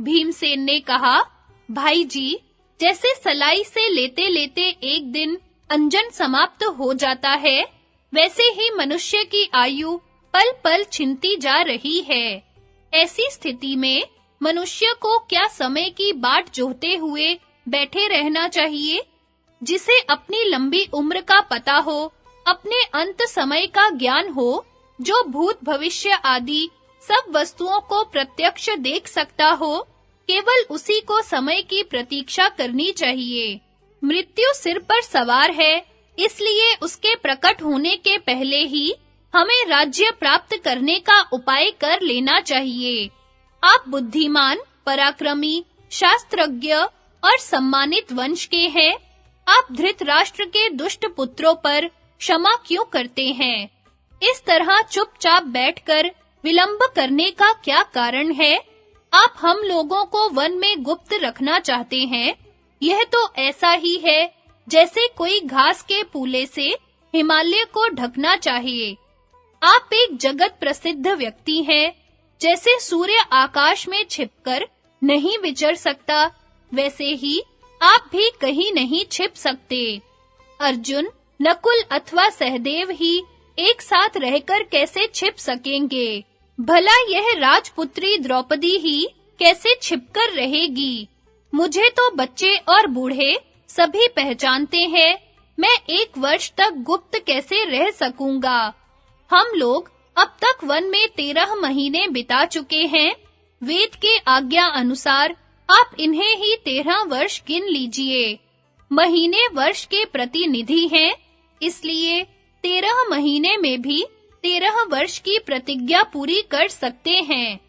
भीमसेन ने कहा, भाई जी, जैसे सलाई से लेते-लेते एक दिन अंजन समाप्त हो जाता है, वैसे ही मनुष्य की आयु पल-पल छिनती जा रही है। ऐसी स्थिति में मनुष्य को क्या समय की बाट जोहते हुए बैठे रहना चाहिए? जिसे अपनी लंबी उम्र का पता हो, अपने अंत समय का ज्ञान हो, जो भूत भविष्य आदि सब वस्तुओं को प्रत्यक्ष देख सकता हो, केवल उसी को समय की प्रतीक्षा करनी चाहिए। मृत्यु सिर पर सवार है, इसलिए उसके प्रकट होने के पहले ही हमें राज्य प्राप्त करने का उपाय कर लेना चाहिए। आप बुद्धिमान, पराक्रमी, शास्त्रज्ञ और सम्मानित वंश के हैं। आप धृतराष्ट्र के दुष्ट पुत्रों पर क्षमा क्यों करते हैं? इस तरह चुपचाप बैठकर विलंब करने का क्या कारण है? आप हम लोगों को वन में गुप्त रखना चाहते हैं। यह तो ऐसा ही है जैसे कोई घास के पूले से हिमालय को ढकना चाहिए। आप एक जगत प्रसिद्ध व्यक्ति हैं। जैसे सूर्य आकाश में छिपकर नहीं विचर सकता, वैसे ही आप भी कहीं नहीं छिप सकते। अर्जुन, नकुल अथवा सहदेव ही एक साथ रहकर कैसे छिप सकेंगे? भला यह राजपुत्री द्रौपदी ही कैसे छिपकर रहेगी? मुझे तो बच्चे और बूढ़े सभी पहचानते हैं। मैं 1 वर्ष तक गुप्त कैसे रह सकूंगा? हम लोग अब तक वन में 13 महीने बिता चुके हैं। वेद के आज्ञा अनुसार आप इन्हें ही 13 वर्ष गिन लीजिए। महीने वर्ष के प्रतिनिधि हैं, इसलिए 13 महीने में भी 13 वर्ष की प्रतिज्ञा पूरी कर सकते हैं।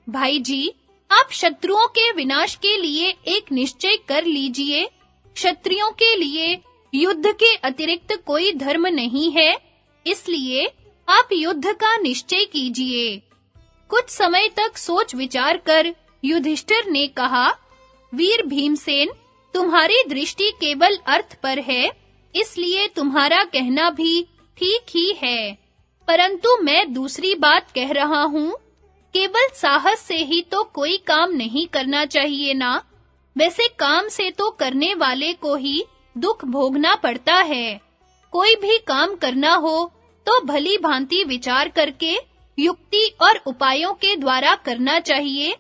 भाई जी, आप शत्रुओं के विनाश के लिए एक निश्चय कर लीजिए। क्षत्रियों के लिए युद्ध के अतिरिक्त कोई धर्म नहीं है, इसलिए आप युद्ध का निश्चय कीजिए। कुछ समय तक सोच विचार कर युधिष्ठिर ने कहा, वीर भीमसेन, तुम्हारी दृष्टि केवल अर्थ पर है, इसलिए तुम्हारा कहना भी ठीक ही है। परंतु मैं दूसरी बात कह रहा हूँ। केवल साहस से ही तो कोई काम नहीं करना चाहिए ना। वैसे काम से तो करने वाले को ही दुख भोगना पड़ता है। कोई भी काम करना हो तो भली भांति विचार करके युक्ति और उपायों के द्वारा करना चाहिए।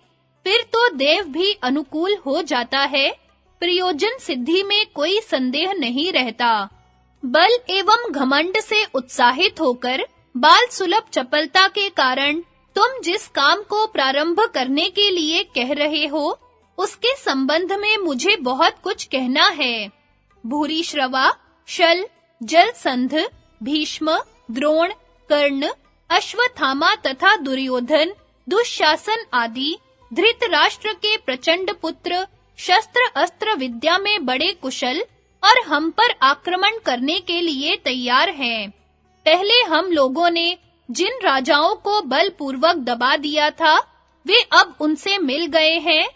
फिर तो देव भी अनुकूल हो जाता है। प्रयोजन सिद्धि में कोई संदेह नहीं रहता। बल एवं घमंड से उत्साहित होकर बाल सुलभ चपलता के कारण तुम जिस काम को प्रारंभ करने के लिए कह रहे हो, उसके संबंध में मुझे बहुत कुछ कहना है। भूरिश्रवा, शल, जलसंध, भीष्म, द्रोण, कर्ण, अश्वत्थामा तथा दुर्योधन, दुःशासन आदि धृतराष्ट्र के प्रचंड पुत्र शस्त्र अस्त्र विद्या में बड़े कुशल और हम पर आक्रमण करने के लिए तैयार हैं। पहले हम लोगों ने जिन राजाओं को बलपूर्वक दबा दिया था, वे अब उनसे मिल गए हैं।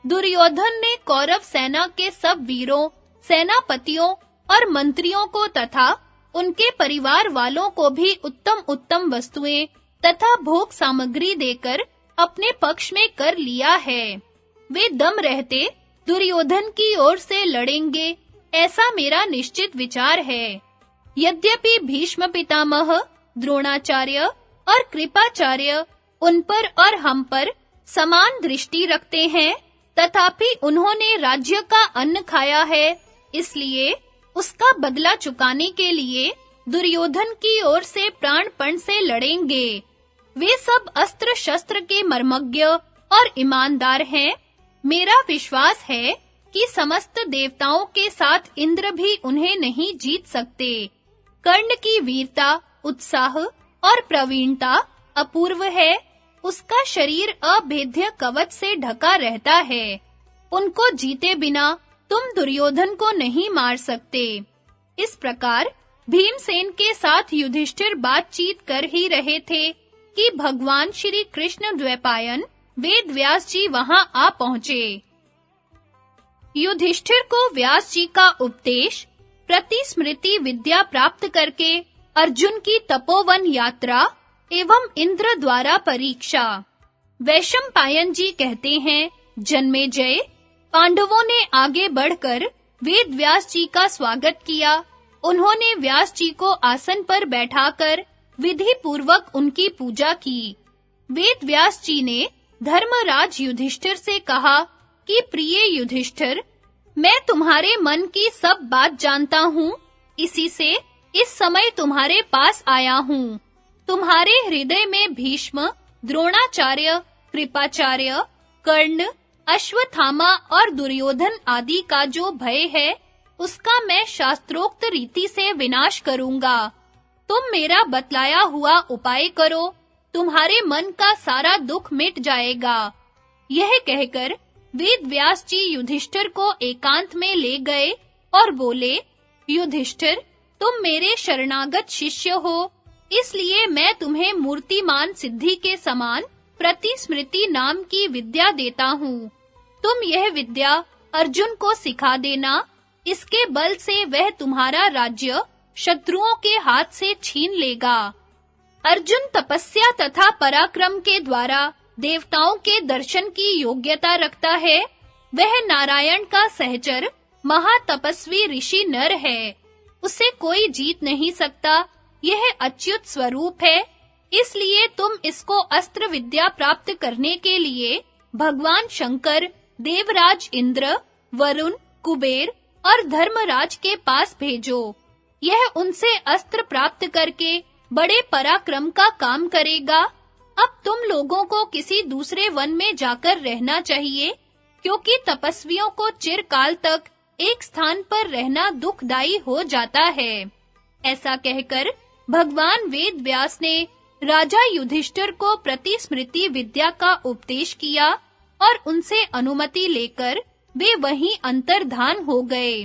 दुर्योधन ने कौरव सेना के सब वीरों, सेनापतियों और मंत्रियों को तथा उनके परिवार वालों को भी उत्तम-उत्तम वस्तुएं तथा भोग सामग्री देकर अपने पक्ष में कर लिया है। वे दम रहते दुर्योधन की ओर से लड़ेंगे, ऐसा मेरा निश्चित विचार है। यद्यपि भीष्म पितामह, द्रोणाचार्य और कृपाचार्य उन पर और हम पर समान दृष्टि रखते हैं, तथापि उन्होंने राज्य का अन्न खाया है, इसलिए उसका बदला चुकाने के लिए दुर्योधन की ओर से प्राणपण से लड़ेंगे। वे सब अस्त्र शस्त्र के मर्मज्ञ और ईमानदार हैं। मेरा विश्वास है कि समस्त देवताओं के साथ इंद्र भी उन्हें नहीं जीत सकते। कर्ण की वीरता, उत्साह और प्रवीणता अपूर्व है। उसका शरीर अभेद्य कवच से ढका रहता है। उनको जीते बिना तुम दुर्योधन को नहीं मार सकते। इस प्रकार भीमसेन के साथ युधिष्ठिर बातचीत कर ही रहे थे कि भगवान श्री कृष्ण द्वैपायन वेद व्यास जी वहां आ पहुंचे। युधिष्ठिर को व्यास जी का उपदेश, प्रतिस्मृति विद्या प्राप्त करके अर्जुन की तपोवन यात्रा एवं इंद्र द्वारा परीक्षा। वैशंपायन जी कहते हैं जन्मेजय, पांडवों ने आगे बढ़कर वेद व्यास जी का स्वागत किया। उन्होंने व्यास जी को आसन पर बैठाकर विधि पूर्वक उनकी पूजा की। वेद व्यास जी ने धर्मराज युधिष्ठिर से कहा कि प्रिय युधिष्ठिर, मैं तुम्हारे मन की सब बात जानता हूँ, इसी से इस समय तुम्हारे पास आया हूँ। तुम्हारे हृदय में भीष्म, द्रोणाचार्य, कृपाचार्य, कर्ण, अश्वत्थामा और दुर्योधन आदि का जो भय है, उसका मैं शास्त्रोक्त रीति से विनाश करूंगा। तुम मेरा बतलाया हुआ उपाय करो, तुम्हारे मन का सारा दुख मिट जाएगा। यह कहकर वेद व्यास जी युधिष्ठिर को एकांत में ले गए और बोले, युधिष्ठिर, तुम मेरे शरणागत शिष्य हो, इसलिए मैं तुम्हें मूर्तिमान सिद्धि के समान प्रतिस्मृति नाम की विद्या देता हूँ। तुम यह विद्या अर्जुन को सिखा देना, इसके बल से वह तुम्हारा राज्य शत्रुओं के हाथ से छीन लेगा। अर्जुन तपस्या तथा पराक्रम के द्वारा देवताओं के दर्शन की योग्यता रखता है। वह नारायण का सहचर महातपस्वी ऋषि नर है। उसे कोई जीत नहीं सकता। यह अच्युत स्वरूप है। इसलिए तुम इसको अस्त्र विद्या प्राप्त करने के लिए भगवान शंकर, देवराज इंद्र, वरुण, कुबेर और धर्मराज के पास भेजो। यह उनसे अस्त्र प्राप्त करके बड़े पराक्रम का काम करेगा। अब तुम लोगों को किसी दूसरे वन में जाकर रहना चाहिए, क्योंकि तपस्वियों को चिरकाल तक एक स्थान पर रहना दुखदाई हो जाता है। ऐसा कहकर भगवान वेद व्यास ने राजा युधिष्ठिर को प्रतिस्मृति विद्या का उपदेश किया और उनसे अनुमति लेकर वे वहीं अंतर्धान हो गए।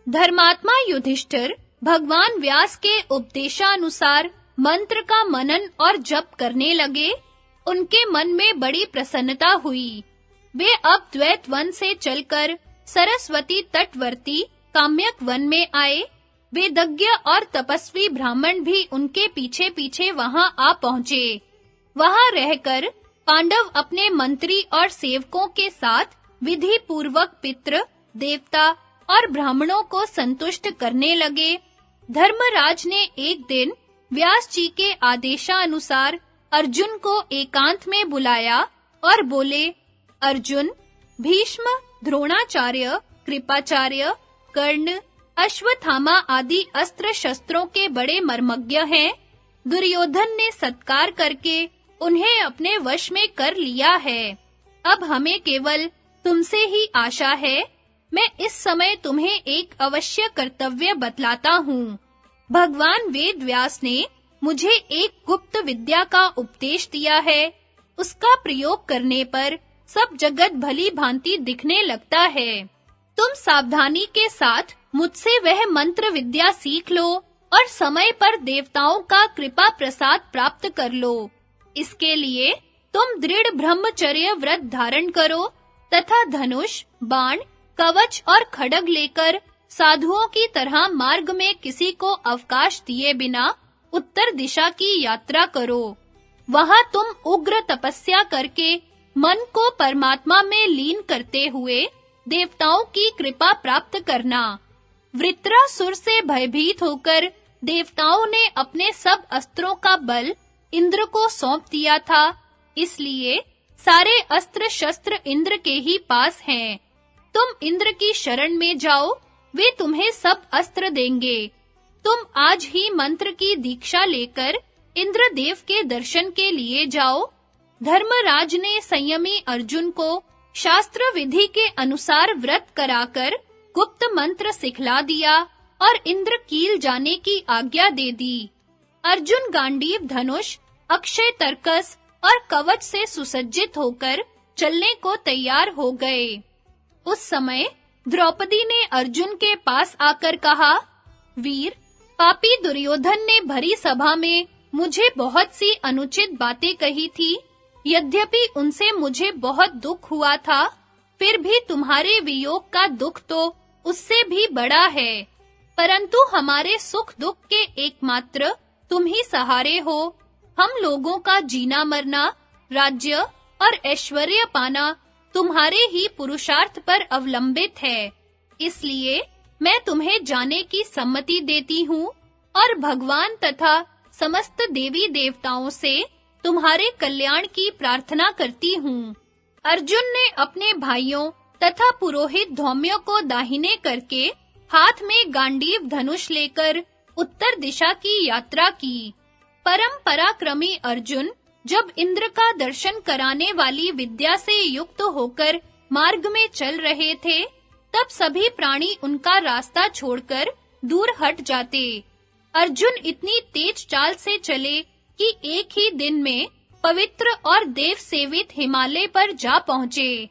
धर्मात्मा युधिष्ठिर भगवान व्यास के उपदेशानुसार मंत्र का मनन और जप करने लगे। उनके मन में बड़ी प्रसन्नता हुई। वे अब द्वैत वन से चलकर सरस्वती तटवर्ती काम्यक वन में आए। वेदज्ञ और तपस्वी ब्राह्मण भी उनके पीछे-पीछे वहां आ पहुंचे। वहां रहकर पांडव अपने मंत्री और सेवकों के साथ विधि पूर्वक पितृ, देवता और ब्राह्मणों को संतुष्ट करने लगे। धर्मराज ने एक दिन व्यास जी के आदेशानुसार अर्जुन को एकांत में बुलाया और बोले, अर्जुन, भीष्म, द्रोणाचार्य, कृपाचार्य, कर्ण, अश्वत्थामा आदि अस्त्र शस्त्रों के बड़े मर्मज्ञ हैं। दुर्योधन ने सत्कार करके उन्हें अपने वश में कर लिया है। अब हमें केवल तुमसे ही आशा है। मैं इस समय तुम्हें एक अवश्य कर्तव्य बतलाता हूँ। भगवान वेद व्यास ने मुझे एक गुप्त विद्या का उपदेश दिया है। उसका प्रयोग करने पर सब जगत भली भांति दिखने लगता है। तुम सावधानी के साथ मुझसे वह मंत्र विद्या सीख लो और समय पर देवताओं का कृपा प्रसाद प्राप्त कर लो। इसके लिए तुम दृढ़ ब्रह्मचर्य व्रत धारण करो तथा धनुष, बाण, कवच और खड्ग लेकर साधुओं की तरह मार्ग में किसी को अवकाश दिए बिना उत्तर दिशा की यात्रा करो। वहां तुम उग्र तपस्या करके मन को परमात्मा में लीन करते हुए देवताओं की कृपा प्राप्त करना। वृत्रासुर से भयभीत होकर देवताओं ने अपने सब अस्त्रों का बल इंद्र को सौंप दिया था। इसलिए सारे अस्त्र शस्त्र इंद्र के ही पास हैं। तुम इंद्र की शरण में जाओ, वे तुम्हें सब अस्त्र देंगे। तुम आज ही मंत्र की दीक्षा लेकर इंद्रदेव के दर्शन के लिए जाओ। धर्मराज ने संयमी अर्जुन को शास्त्र विधि के अनुसार व्रत कराकर गुप्त मंत्र सिखला दिया और इंद्र कील जाने की आज्ञा दे दी। अर्जुन गांडीव धनुष, अक्षय तरकस और कवच से सुसज्जित होकर चलने को तैयार हो गए। उस समय द्रौपदी ने अर्जुन के पास आकर कहा, वीर, पापी दुर्योधन ने भरी सभा में मुझे बहुत सी अनुचित बातें कही थी। यद्यपि उनसे मुझे बहुत दुख हुआ था, फिर भी तुम्हारे वियोग का दुख तो उससे भी बड़ा है। परंतु हमारे सुख दुख के एकमात्र तुम ही सहारे हो। हम लोगों का जीना मरना, राज्य और ऐश्वर्य पाना तुम्हारे ही पुरुषार्थ पर अवलंबित है। इसलिए मैं तुम्हें जाने की सम्मति देती हूँ और भगवान तथा समस्त देवी देवताओं से तुम्हारे कल्याण की प्रार्थना करती हूँ। अर्जुन ने अपने भाइयों तथा पुरोहित धौम्य को दाहिने करके हाथ में गांडीव धनुष लेकर उत्तर दिशा की यात्रा की। परम पराक्रमी अर्जुन जब इंद्र का दर्शन कराने वाली विद्या से युक्त होकर मार्ग में चल रहे थे, तब सभी प्राणी उनका रास्ता छोड़कर दूर हट जाते। अर्जुन इतनी तेज चाल से चले कि एक ही दिन में पवित्र और देव सेवित हिमालय पर जा पहुँचे।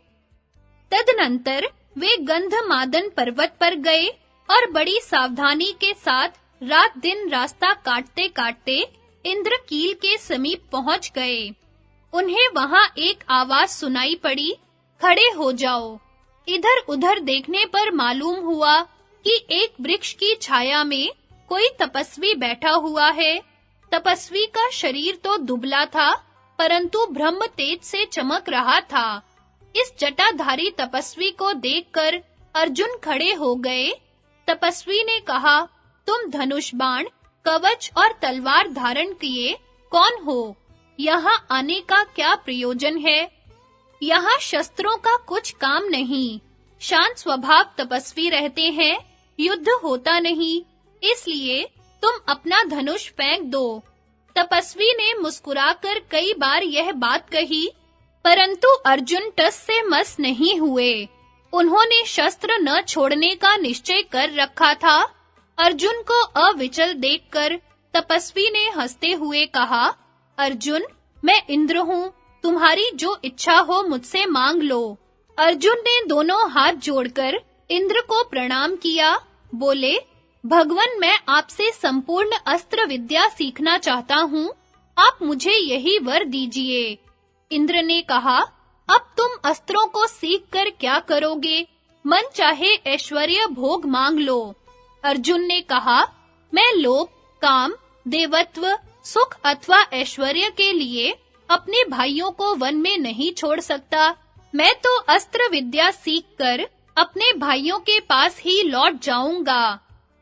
तदनंतर वे गंधमादन पर्वत पर गए और बड़ी सावधानी के साथ रात दिन रास्ता काटते-काटते इंद्रकील के समीप पहुंच गए। उन्हें वहां एक आवाज सुनाई पड़ी, खड़े हो जाओ। इधर-उधर देखने पर मालूम हुआ कि एक वृक्ष की छाया में कोई तपस्वी बैठा हुआ है। तपस्वी का शरीर तो दुबला था, परंतु ब्रह्म तेज से चमक रहा था। इस जटाधारी तपस्वी को देखकर अर्जुन खड़े हो गए। तपस्वी ने कहा, तुम धनुष बाण, कवच और तलवार धारण किए कौन हो? यहाँ आने का क्या प्रयोजन है? यहाँ शस्त्रों का कुछ काम नहीं। शांत स्वभाव तपस्वी रहते हैं, युद्ध होता नहीं, इसलिए तुम अपना धनुष फेंक दो। तपस्वी ने मुस्कुराकर कई बार यह बात कही, परंतु अर्जुन टस से मस नहीं हुए। उन्होंने शस्त्र न छोड़ने का निश्चय कर रखा था। अर्जुन को अविचल देखकर तपस्वी ने हंसते हुए कहा, अर्जुन, मैं इंद्र हूँ, तुम्हारी जो इच्छा हो मुझसे मांग लो। अर्जुन ने दोनों हाथ जोड़कर इंद्र को प्रणाम किया, बोले, भगवन, मैं आपसे संपूर्ण अस्त्र विद्या सीखना चाहता हूँ, आप मुझे यही वर दीजिए। इंद्र ने कहा, अब तुम अस्त्रों को सीखकर क्या करोगे? मन चाहे ऐश्वर्य भोग मांग लो। अर्जुन ने कहा, मैं लोभ, काम, देवत्व, सुख अथवा ऐश्वर्य के लिए अपने भाइयों को वन में नहीं छोड़ सकता। मैं तो अस्त्र विद्या सीखकर अपने भाइयों के पास ही लौट जाऊंगा।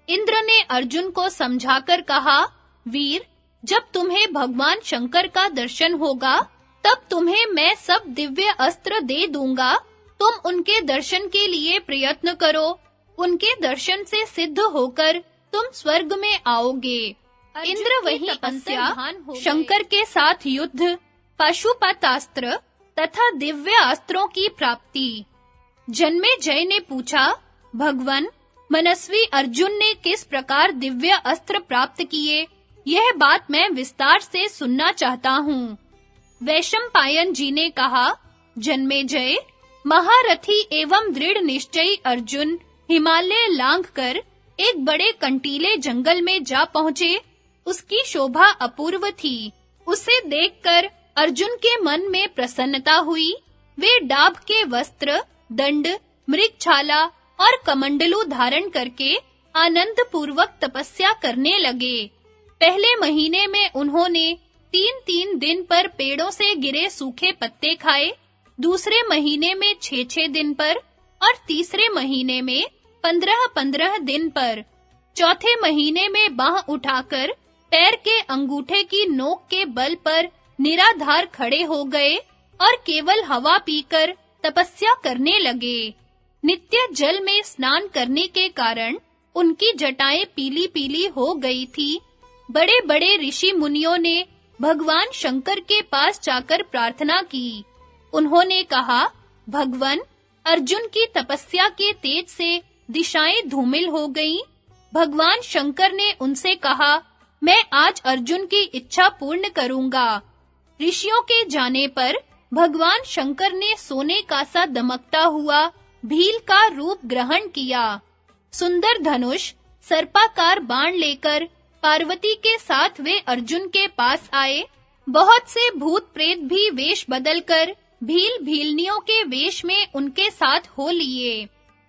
इंद्र ने अर्जुन को समझाकर कहा, वीर, जब तुम्हें भगवान शंकर का दर्शन होगा, तब तुम्हें मैं सब दिव्य अस्त्र दे दूंगा। तुम उनके दर्शन के लिए प्रयत्न करो। उनके दर्शन से सिद्ध होकर तुम स्वर्ग में आओगे। इंद्र वही तपस्या, शंकर के साथ युद्ध, पाशुपतास्त्र तथा दिव्य अस्त्रों की प्राप्ति। जन्मेजय ने पूछा, भगवन, मनस्वी अर्जुन ने किस प्रकार दिव्य अस्त्र प्राप्त किए? यह बात मैं विस्तार से सुनना चाहता हूँ। वैशंपायन जी ने कहा, जन्मेजय, महारथी एवं दृढ़ निश्चयी अर्जुन हिमालय लांघकर एक बड़े कंटीले जंगल में जा पहुँचे। उसकी शोभा अपूर्व थी। उसे देखकर अर्जुन के मन में प्रसन्नता हुई। वे डाभ के वस्त्र, दंड, मृगछाला और कमंडलू धारण करके आनंद पूर्वक तपस्या करने लगे। पहले महीने में उन्होंने 3-3 दिन पर पेड़ों से गिरे सूखे पत्ते खाए, दूसरे महीने में 6-6 दिन पर और तीसरे महीने में 15-15 दिन पर। चौथे महीने में बांह उठाकर पैर के अंगूठे की नोक के बल पर निराधार खड़े हो गए और केवल हवा पीकर तपस्या करने लगे। नित्य जल में स्नान करने के कारण उनकी जटाएं पीली-पीली हो गई थी। बड़े-बड़े ऋषि मुनियों ने भगवान शंकर के पास जाकर प्रार्थना की। उन्होंने कहा, भगवन, अर्जुन की तपस्या के तेज से दिशाएं धूमिल हो गईं। भगवान शंकर ने उनसे कहा, मैं आज अर्जुन की इच्छा पूर्ण करूंगा। ऋषियों के जाने पर भगवान शंकर ने सोने का सा दमकता हुआ भील का रूप ग्रहण किया। सुंदर धनुष, सर्पाकार बाण लेकर पार्वती के साथ वे अर्जुन के पास आए। बहुत से भूत प्रेत भी वेश बदलकर भील भीलनियों के वेश में उनके साथ हो लिए।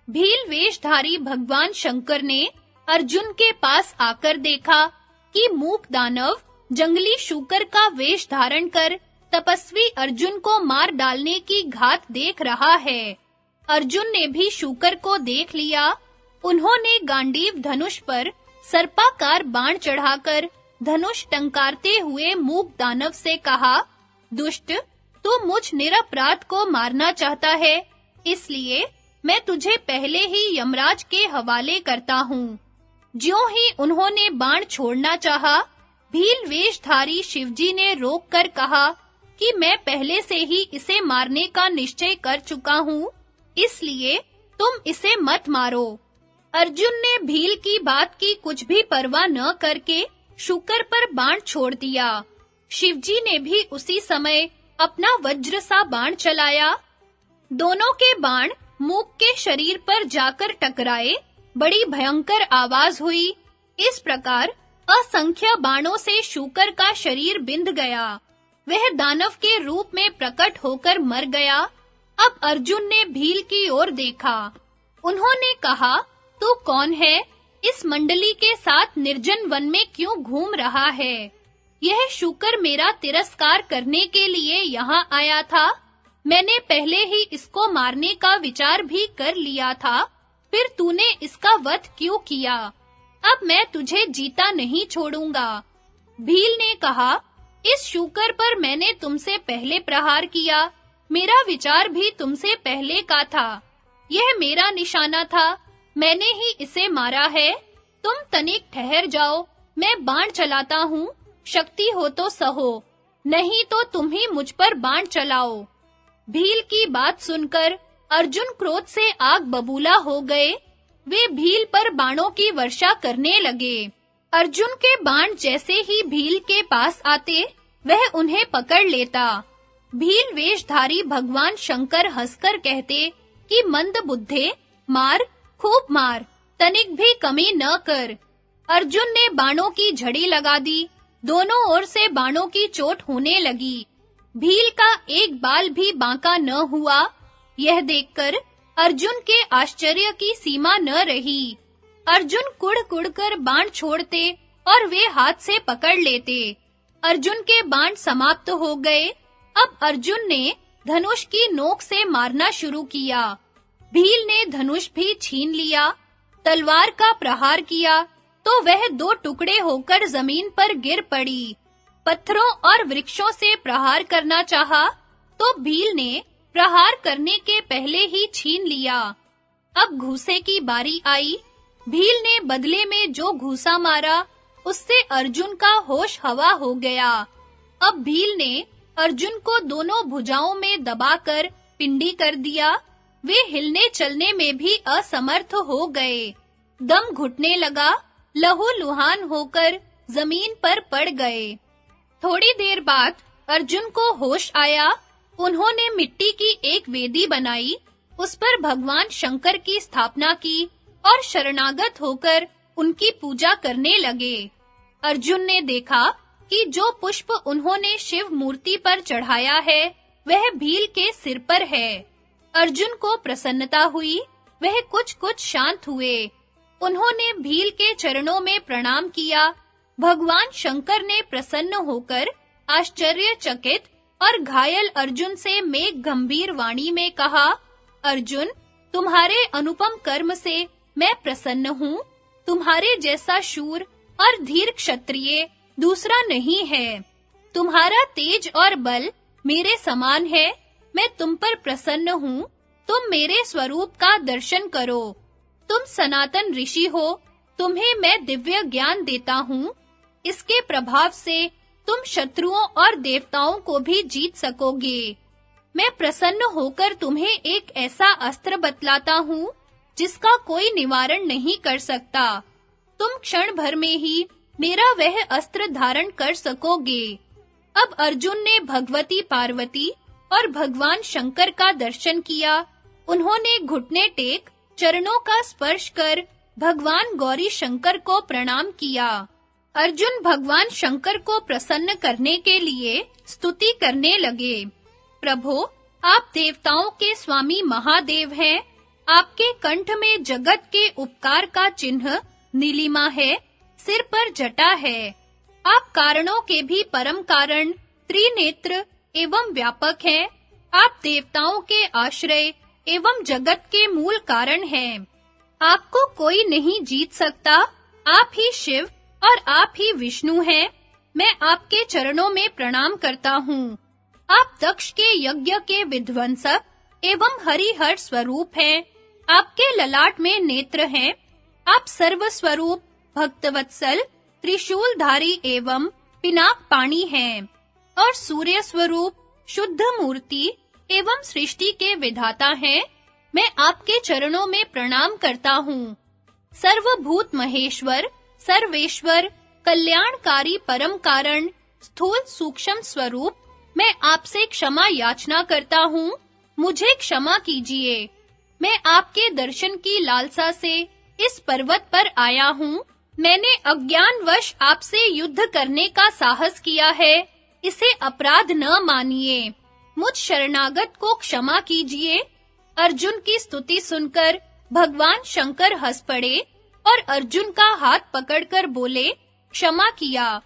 भील वेशधारी भगवान शंकर ने अर्जुन के पास आकर देखा कि मूक दानव जंगली शूकर का वेश धारण कर तपस्वी अर्जुन को मार डालने की घात देख रहा है। अर्जुन ने भी शूकर को देख लिया। उन्होंने गांडीव धनुष पर सर्पाकार बाण चढ़ाकर धनुष टंकारते हुए मूक दानव से कहा, दुष्ट, तू मुझ निरपराध को मारना चाहता है, इसलिए मैं तुझे पहले ही यमराज के हवाले करता हूँ। ज्यों ही उन्होंने बाण छोड़ना चाहा, भील वेशधारी शिवजी ने रोककर कहा कि मैं पहले से ही इसे मारने का निश्चय कर चुका हूँ, इसलिए तुम इसे मत मारो। अर्जुन ने भील की बात की कुछ भी परवाह न करके शूकर पर बाण छोड़ दिया। शिवजी ने भी उसी समय अपना वज्र सा बाण चलाया। दोनों के बाण मूक के शरीर पर जाकर टकराए। बड़ी भयंकर आवाज हुई। इस प्रकार असंख्य बाणों से शूकर का शरीर बिंध गया। वह दानव के रूप में प्रकट होकर मर गया। अब अर्जुन ने भील की ओर देखा। उन्होंने कहा, तू कौन है? इस मंडली के साथ निर्जन वन में क्यों घूम रहा है? यह शूकर मेरा तिरस्कार करने के लिए यहाँ आया था। मैंने पहले ही इसको मारने का विचार भी कर लिया था, फिर तूने इसका वध क्यों किया? अब मैं तुझे जीता नहीं छोड़ूंगा। भील ने कहा, इस शूकर पर मैंने तुमसे पहले प्रहार किया। मेरा विचार भी तुमसे पहले का था। यह मेरा निशाना था, मैंने ही इसे मारा है। तुम तनिक ठहर जाओ, मैं बाण चलाता हूँ। शक्ति हो तो सहो, नहीं तो तुम ही मुझ पर बाण चलाओ। भील की बात सुनकर अर्जुन क्रोध से आग बबूला हो गए। वे भील पर बाणों की वर्षा करने लगे। अर्जुन के बाण जैसे ही भील के पास आते, वह उन्हें पकड़ लेता। भील वेशधारी भगवान शंकर हंसकर कहते कि मंद बुद्धे, मार, खूब मार, तनिक भी कमी न कर। अर्जुन ने बाणों की झड़ी लगा दी। दोनों ओर से बाणों की चोट होने लगी। भील का एक बाल भी बांका न हुआ। यह देखकर अर्जुन के आश्चर्य की सीमा न रही। अर्जुन कुड़-कुड़ कर बाण छोड़ते और वे हाथ से पकड़ लेते। अर्जुन के बाण समाप्त हो गए। अब अर्जुन ने धनुष की नोक से मारना शुरू किया। भील ने धनुष भी छीन लिया। तलवार का प्रहार किया तो वह दो टुकड़े होकर जमीन पर गिर पड़ी। पत्थरों और वृक्षों से प्रहार करना चाहा तो भील ने प्रहार करने के पहले ही छीन लिया। अब घूसे की बारी आई। भील ने बदले में जो घूसा मारा, उससे अर्जुन का होश हवा हो गया। अब भील ने अर्जुन को दोनों भुजाओं में दबाकर पिंडी कर दिया। वे हिलने चलने में भी असमर्थ हो गए। दम घुटने लगा, लहूलुहान होकर जमीन पर पड़ गए। थोड़ी देर बाद अर्जुन को होश आया। उन्होंने मिट्टी की एक वेदी बनाई, उस पर भगवान शंकर की स्थापना की और शरणागत होकर उनकी पूजा करने लगे। अर्जुन ने देखा कि जो पुष्प उन्होंने शिव मूर्ति पर चढ़ाया है, वह भील के सिर पर है। अर्जुन को प्रसन्नता हुई, वह कुछ शांत हुए। उन्होंने भील के चरणों में प्रणाम किया। भगवान शंकर ने प्रसन्न होकर आश्चर्यचकित और घायल अर्जुन से मेघ गंभीर वाणी में कहा, अर्जुन, तुम्हारे अनुपम कर्म से मैं प्रसन्न हूँ। तुम्हारे जैसा शूर और धीर क्षत्रिय दूसरा नहीं है। तुम्हारा तेज और बल मेरे समान है। मैं तुम पर प्रसन्न हूँ। तुम मेरे स्वरूप का दर्शन करो। तुम सनातन ऋषि हो। तुम्हें मैं दिव्य ज्ञान देता हूँ। इसके प्रभाव से तुम शत्रुओं और देवताओं को भी जीत सकोगे। मैं प्रसन्न होकर तुम्हें एक ऐसा अस्त्र बतलाता हूँ जिसका कोई निवारण नहीं कर सकता। तुम क्षण भर में ही मेरा वह अस्त्र धारण कर सकोगे। अब अर्जुन ने भगवती पार्वती और भगवान शंकर का दर्शन किया। उन्होंने घुटने टेक चरणों का स्पर्श कर भगवान गौरी शंकर को प्रणाम किया। अर्जुन भगवान शंकर को प्रसन्न करने के लिए स्तुति करने लगे। प्रभु, आप देवताओं के स्वामी महादेव हैं। आपके कंठ में जगत के उपकार का चिन्ह नीलिमा है, सिर पर जटा है। आप कारणों के भी परम कारण, त्रिनेत्र एवं व्यापक हैं। आप देवताओं के आश्रय एवं जगत के मूल कारण हैं। आपको कोई नहीं जीत सकता। आप ही शिव और आप ही विष्णु हैं। मैं आपके चरणों में प्रणाम करता हूँ। आप दक्ष के यज्ञ के विध्वंसक एवं हरिहर स्वरूप हैं। आपके ललाट में नेत्र हैं। आप सर्व स्वरूप, भक्तवत्सल, त्रिशूलधारी एवं पिनाक पाणी हैं और सूर्य स्वरूप, शुद्ध मूर्ति एवं सृष्टि के विधाता हैं। मैं आपके चरणों में प्रणाम करता हूँ। सर्वभूत महेश्वर, सर्वेश्वर, कल्याणकारी परम कारण, स्थूल सूक्ष्म स्वरूप, मैं आपसे क्षमा याचना करता हूँ। मुझे क्षमा कीजिए। मैं आपके दर्शन की लालसा से इस पर्वत पर आया हूँ। मैंने अज्ञानवश आपसे युद्ध करने का साहस किया है। इसे अपराध न मानिए। मुझ शरणागत को क्षमा कीजिए। अर्जुन की स्तुति सुनकर भगवान शंकर हंस पड़े और अर्जुन का हाथ पकड़कर बोले, क्षमा किया।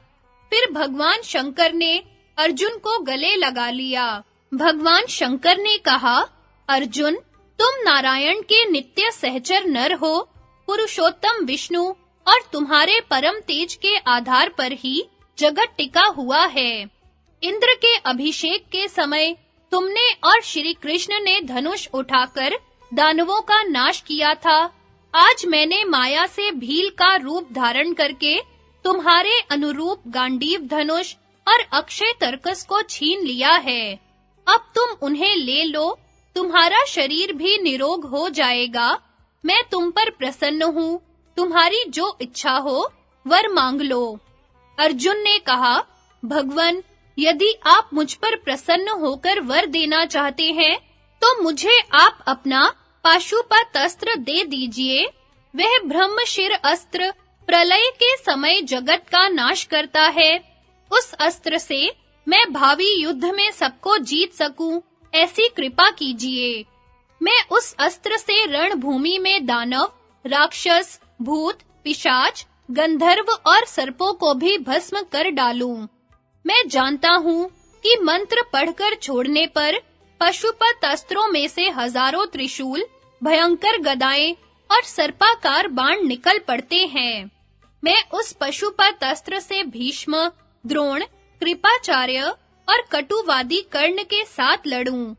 फिर भगवान शंकर ने अर्जुन को गले लगा लिया। भगवान शंकर ने कहा, अर्जुन, तुम नारायण के नित्य सहचर नर हो। पुरुषोत्तम विष्णु और तुम्हारे परम तेज के आधार पर ही जगत टिका हुआ है। इंद्र के अभिषेक के समय तुमने और श्री कृष्ण ने धनुष उठाकर दानवों का नाश किया था। आज मैंने माया से भील का रूप धारण करके तुम्हारे अनुरूप गांडीव धनुष और अक्षय तरकस को छीन लिया है। अब तुम उन्हें ले लो। तुम्हारा शरीर भी निरोग हो जाएगा। मैं तुम पर प्रसन्न हूँ। तुम्हारी जो इच्छा हो वर मांग लो। अर्जुन ने कहा, भगवन, यदि आप मुझ पर प्रसन्न होकर वर देना चाहते हैं, तो मुझे आप अपना पाशुपत अस्त्र दे दीजिए। वह ब्रह्मशिर अस्त्र प्रलय के समय जगत का नाश करता है। उस अस्त्र से मैं भावी युद्ध में सबको जीत सकूं, ऐसी कृपा कीजिए। मैं उस अस्त्र से रणभूमि में दानव, राक्षस, भूत, पिशाच, गंधर्व और सर्पों को भी भस्म कर डालूं। मैं जानता हूँ कि मंत्र पढ़कर छोड़ने पर पशुपत अस्त्रों में से हजारों त्रिशूल, भयंकर गदाएं और सर्पाकार बाण निकल पड़ते हैं। मैं उस पशुपत अस्त्र से भीष्म, द्रोण, कृपाचार्य और कटुवादी कर्ण के साथ लड़ूं।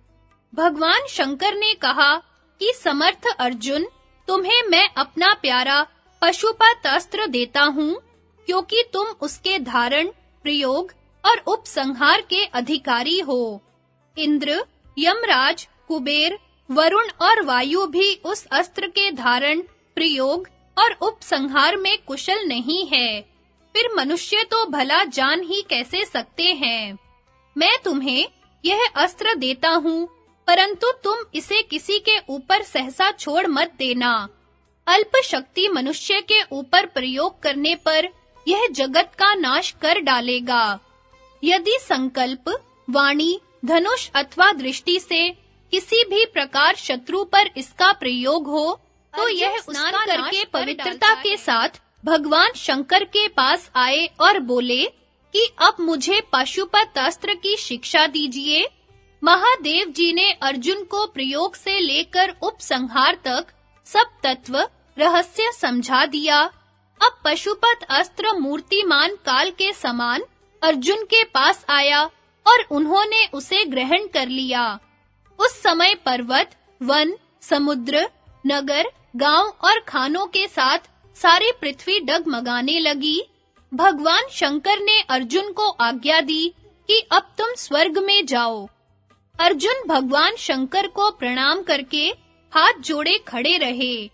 भगवान शंकर ने कहा कि समर्थ अर्जुन, तुम्हें मैं अपना प्यारा पशुपत अस्त्र देता हूँ, क्योंकि तुम उसके धारण, प्रयोग और उपसंहार के अधिकारी हो। इंद्र, यमराज, कुबेर, वरुण और वायु भी उस अस्त्र के धारण, प्रयोग और उपसंहार में कुशल नहीं है। फिर मनुष्य तो भला जान ही कैसे सकते हैं। मैं तुम्हें यह अस्त्र देता हूँ, परंतु तुम इसे किसी के ऊपर सहसा छोड़ मत देना। अल्प शक्ति मनुष्य के ऊपर प्रयोग करने पर यह जगत का नाश कर डालेगा। यदि संकल्प, वाणी, धनुष अथवा दृष्टि से किसी भी प्रकार शत्रु पर इसका प्रयोग हो, तो यह स्नान करके पवित्रता के साथ भगवान शंकर के पास आए और बोले कि अब मुझे पाशुपत अस्त्र की शिक्षा दीजिए। महादेव जी ने अर्जुन को प्रयोग से लेकर उपसंहार तक सब तत्व रहस्य समझा दिया। अब पशुपत अस्त्र मूर्तिमान काल के समान अर्जुन के पास आया और उन्होंने उसे ग्रहण कर लिया। उस समय पर्वत, वन, समुद्र, नगर, गांव और खानों के साथ सारी पृथ्वी डगमगाने लगी। भगवान शंकर ने अर्जुन को आज्ञा दी कि अब तुम स्वर्ग में जाओ। अर्जुन भगवान शंकर को प्रणाम करके हाथ जोड़े खड़े रहे।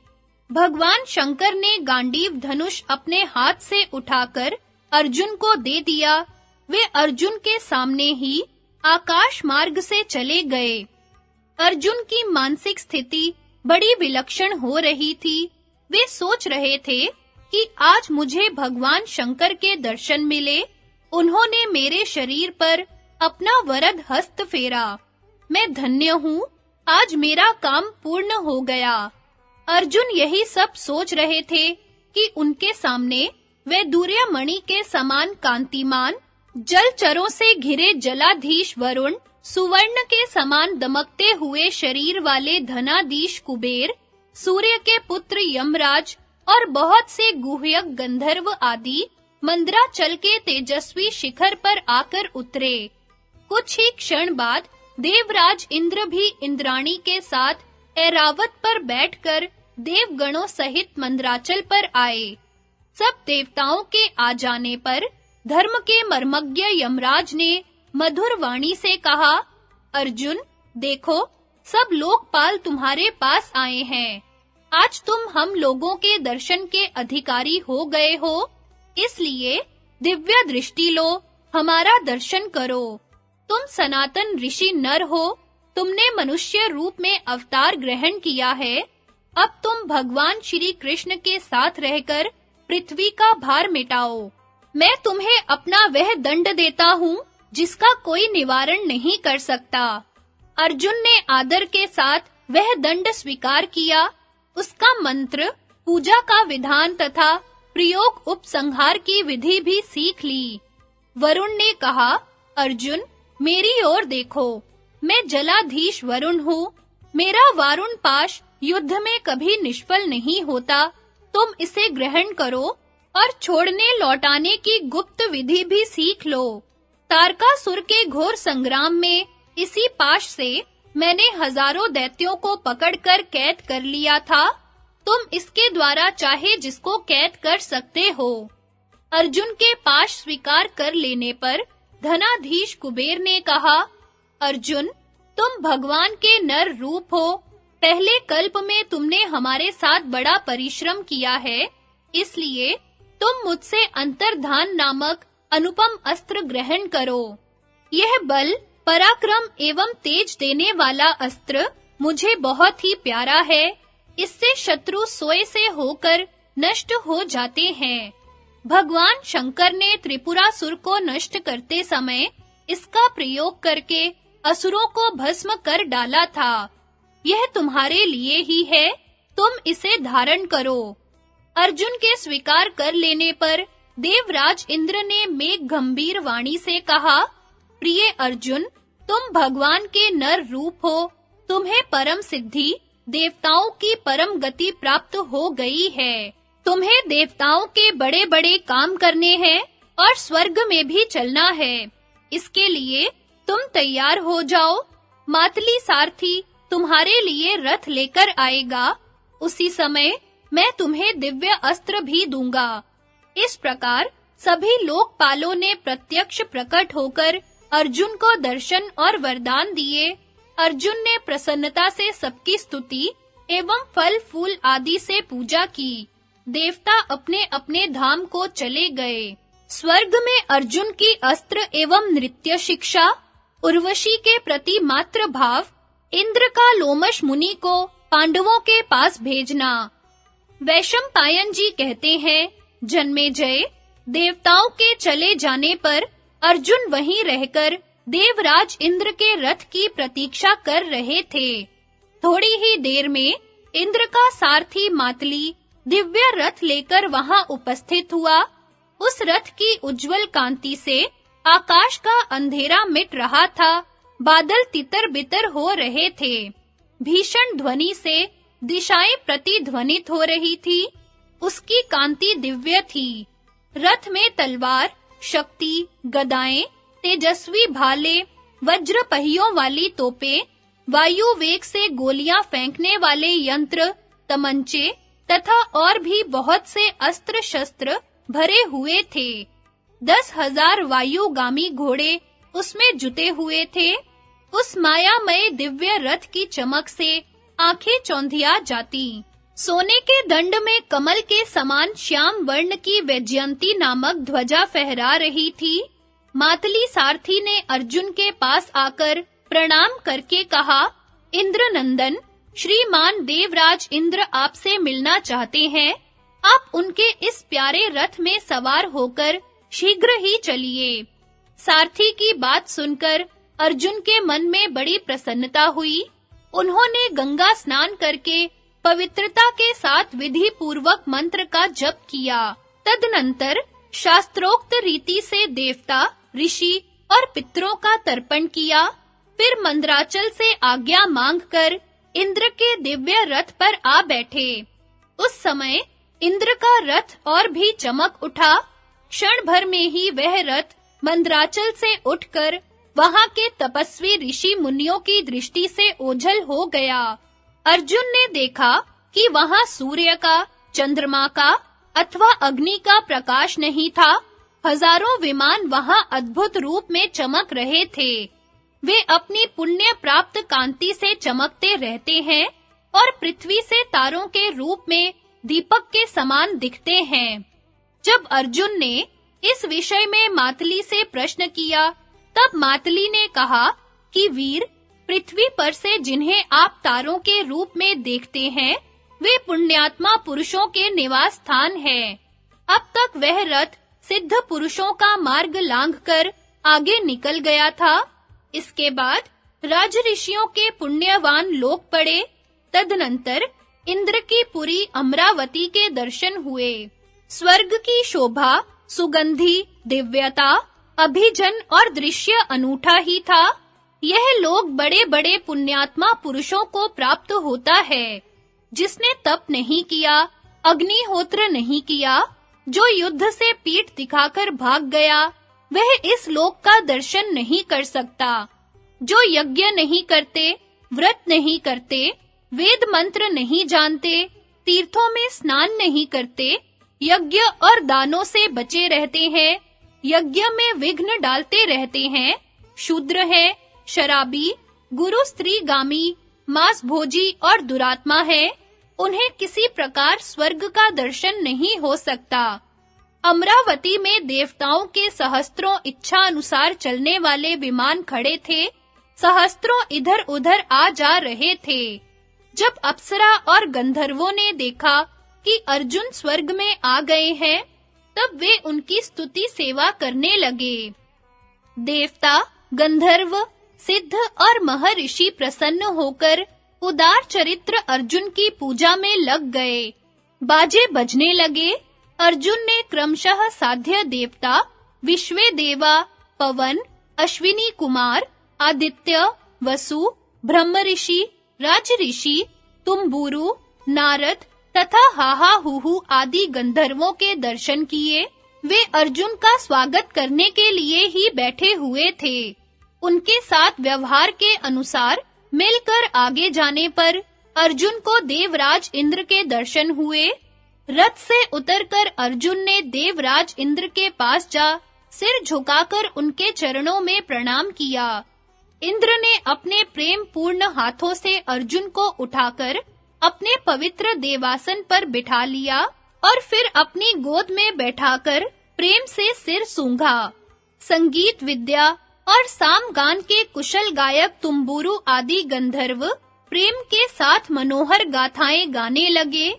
भगवान शंकर ने गांडीव धनुष अपने हाथ से उठाकर अर्जुन को दे दिया। वे अर्जुन के सामने ही आकाश मार्ग से चले गए। अर्जुन की मानसिक स्थिति बड़ी विलक्षण हो रही थी। वे सोच रहे थे कि आज मुझे भगवान शंकर के दर्शन मिले। उन्होंने मेरे शरीर पर अपना वरद हस्त फेरा। मैं धन्य हूँ, आज मेरा काम पूर्ण हो गया। अर्जुन यही सब सोच रहे थे कि उनके सामने वैदूर्य मणि के समान कांतिमान, जलचरों से घिरे जलाधीश वरुण, सुवर्ण के समान दमकते हुए शरीर वाले धनाधीश कुबेर, सूर्य के पुत्र यमराज और बहुत से गुह्यक गंधर्व आदि मंद्राचल के तेजस्वी शिखर पर आकर उतरे। कुछ ही क्षण बाद देवराज इंद्र भी इंद्राणी के साथ ऐरावत पर बैठकर देवगणों सहित मंद्राचल पर आए। सब देवताओं के आ जाने पर धर्म के मर्मज्ञ यमराज ने मधुर वाणी से कहा, अर्जुन, देखो, सब लोकपाल तुम्हारे पास आए हैं। आज तुम हम लोगों के दर्शन के अधिकारी हो गए हो, इसलिए दिव्य दृष्टि लो, हमारा दर्शन करो। तुम सनातन ऋषि नर हो, तुमने मनुष्य रूप में अवतार ग्रहण किया है। अब तुम भगवान श्री कृष्ण के साथ रहकर पृथ्वी का भार मिटाओ। मैं तुम्हें अपना वह दंड देता हूँ जिसका कोई निवारण नहीं कर सकता। अर्जुन ने आदर के साथ वह दंड स्वीकार किया। उसका मंत्र, पूजा का विधान तथा प्रयोग उपसंहार की विधि भी सीख ली। वरुण ने कहा, अर्जुन, मेरी ओर देखो, मैं जलाधीश वरुण हूँ। मेरा वारुण पाश युद्ध में कभी निष्फल नहीं होता। तुम इसे ग्रहण करो और छोड़ने लौटाने की गुप्त विधि भी सीख लो। तारकासुर के घोर संग्राम में इसी पाश से मैंने हजारों दैत्यों को पकड़कर कैद कर लिया था। तुम इसके द्वारा चाहे जिसको कैद कर सकते हो। अर्जुन के पाश स्वीकार कर लेने पर धनाधीश कुबेर ने कहा, अर्जुन, तुम भगवान के नर रूप हो। पहले कल्प में तुमने हमारे साथ बड़ा परिश्रम किया है, इसलिए तुम मुझसे अंतर्धान नामक अनुपम अस्त्र ग्रहण करो। यह बल, पराक्रम एवं तेज देने वाला अस्त्र मुझे बहुत ही प्यारा है। इससे शत्रु सोए से होकर नष्ट हो जाते हैं। भगवान शंकर ने त्रिपुरासुर को नष्ट करते समय इसका प्रयोग करके असुरों को भस्म कर डाला था। यह तुम्हारे लिए ही है, तुम इसे धारण करो। अर्जुन के स्वीकार कर लेने पर देवराज इंद्र ने मेघ गंभीर वाणी से कहा, प्रिय अर्जुन, तुम भगवान के नर रूप हो। तुम्हें परम सिद्धि, देवताओं की परम गति प्राप्त हो गई है। तुम्हें देवताओं के बड़े-बड़े काम करने हैं और स्वर्ग में भी चलना है। इसके लिए तुम तैयार हो जाओ। मातली सारथी तुम्हारे लिए रथ लेकर आएगा। उसी समय मैं तुम्हें दिव्य अस्त्र भी दूंगा। इस प्रकार सभी लोकपालों ने प्रत्यक्ष प्रकट होकर अर्जुन को दर्शन और वरदान दिए। अर्जुन ने प्रसन्नता से सबकी स्तुति एवं फल फूल आदि से पूजा की। देवता अपने-अपने धाम को चले गए। स्वर्ग में अर्जुन की अस्त्र एवं नृत्य शिक्षा, उर्वशी के प्रति मात्र भाव, इंद्र का लोमश मुनि को पांडवों के पास भेजना। वैशंपायन जी कहते हैं, जन्मेजय, देवताओं के चले जाने पर अर्जुन वहीं रहकर देवराज इंद्र के रथ की प्रतीक्षा कर रहे थे। थोड़ी ही देर में इंद्र का सारथी मातली दिव्य रथ लेकर वहां उपस्थित हुआ। उस रथ की उज्जवल कांति से आकाश का अंधेरा मिट रहा था। बादल तितर-बितर हो रहे थे। भीषण ध्वनि से दिशाएं प्रतिध्वनित हो रही थी। उसकी कांति दिव्य थी। रथ में तलवार, शक्ति, गदाएं, तेजस्वी भाले, वज्र पहियों वाली तोपें, वायु वेग से गोलियां फेंकने वाले यंत्र, तमंचे तथा और भी बहुत से अस्त्र शस्त्र भरे हुए थे। 10,000 वायुगामी घोड़े उसमें जुटे हुए थे। उस मायामय दिव्य रथ की चमक से आंखें चौंधिया जाती। सोने के दंड में कमल के समान श्याम वर्ण की वैजयंती नामक ध्वजा फहरा रही थी। मातली सारथी ने अर्जुन के पास आकर प्रणाम करके कहा, इंद्र नंदन, श्रीमान देवराज इंद्र आपसे मिलना चाहते हैं। आप उनके इस प्यारे रथ में सवार होकर शीघ्र ही चलिए। सारथी की बात सुनकर अर्जुन के मन में बड़ी प्रसन्नता हुई। उन्होंने गंगा स्नान करके पवित्रता के साथ विधि पूर्वक मंत्र का जप किया। तदनंतर शास्त्रोक्त रीति से देवता ऋषि और पितरों का तर्पण किया। फिर मंदराचल से आज्ञा मांगकर इंद्र के दिव्य रथ पर आ बैठे। उस समय इंद्र का रथ और भी चमक उठा। क्षण भर में ही वह रथ मंदराचल से उठकर वहां के तपस्वी ऋषि मुनियों की दृष्टि से ओझल हो गया। अर्जुन ने देखा कि वहां सूर्य का, चंद्रमा का अथवा अग्नि का प्रकाश नहीं था। हजारों विमान वहां अद्भुत रूप में चमक रहे थे। वे अपनी पुण्य प्राप्त कांति से चमकते रहते हैं और पृथ्वी से तारों के रूप में दीपक के समान दिखते हैं। जब अर्जुन ने इस विषय में मातली से प्रश्न किया, तब मातली ने कहा कि वीर, पृथ्वी पर से जिन्हें आप तारों के रूप में देखते हैं, वे पुण्यात्मा पुरुषों के निवास स्थान हैं। अब तक वह रथ सिद्ध पुरुषों का मार्ग लांघकर आगे निकल गया था। इसके बाद राजऋषियों के पुण्यवान लोक पड़े। तदनंतर इंद्र की पुरी अमरावती के दर्शन हुए। स्वर्ग की शोभा, सुगंधि, दिव्यता, अभिजन और दृश्य अनूठा ही था। यह लोक बड़े-बड़े पुण्यात्मा पुरुषों को प्राप्त होता है। जिसने तप नहीं किया, अग्निहोत्र नहीं किया, जो युद्ध से पीठ दिखाकर भाग गया, वह इस लोक का दर्शन नहीं कर सकता। जो यज्ञ नहीं करते, व्रत नहीं करते, वेद मंत्र नहीं जानते, तीर्थों में स्नान नहीं करते, यज्ञ और दानों से बचे रहते हैं, यज्ञ में विघ्न डालते रहते हैं, शूद्र है, शराबी, गुरु स्त्रीगामी, मांस भोजी और दुरात्मा है, उन्हें किसी प्रकार स्वर्ग का दर्शन नहीं हो सकता। अमरावती में देवताओं के सहस्त्रों इच्छा अनुसार चलने वाले विमान खड़े थे। सहस्त्रों इधर-उधर आ जा रहे थे। जब अप्सरा और गंधर्वों ने देखा कि अर्जुन स्वर्ग में आ गए हैं, तब वे उनकी स्तुति सेवा करने लगे। देवता, गंधर्व, सिद्ध और महर्षि प्रसन्न होकर उदार चरित्र अर्जुन की पूजा में लग गए। बाजे बजने लगे। अर्जुन ने क्रमशः साध्य देवता, विश्वे देवा, पवन, अश्विनी कुमार, आदित्य, वसु, ब्रह्मऋषि, राजऋषि, तुम्बुरु, नारद तथा हाहा हुहु आदि गंधर्वों के दर्शन किए। वे अर्जुन का स्वागत करने के लिए ही बैठे हुए थे। उनके साथ व्यवहार के अनुसार मिलकर आगे जाने पर अर्जुन को देवराज इंद्र के दर्शन हुए। रथ से उतरकर अर्जुन ने देवराज इंद्र के पास जा सिर झुकाकर उनके चरणों में प्रणाम किया। इंद्र ने अपने प्रेम पूर्ण हाथों से अर्जुन को उठाकर अपने पवित्र देवासन पर बिठा लिया और फिर अपनी गोद में बैठाकर प्रेम से सिर सूंघा। संगीत विद्या और सामगान के कुशल गायक तुम्बुरु आदि गंधर्व प्रेम के साथ मनोहर गाथाएं गाने लगे।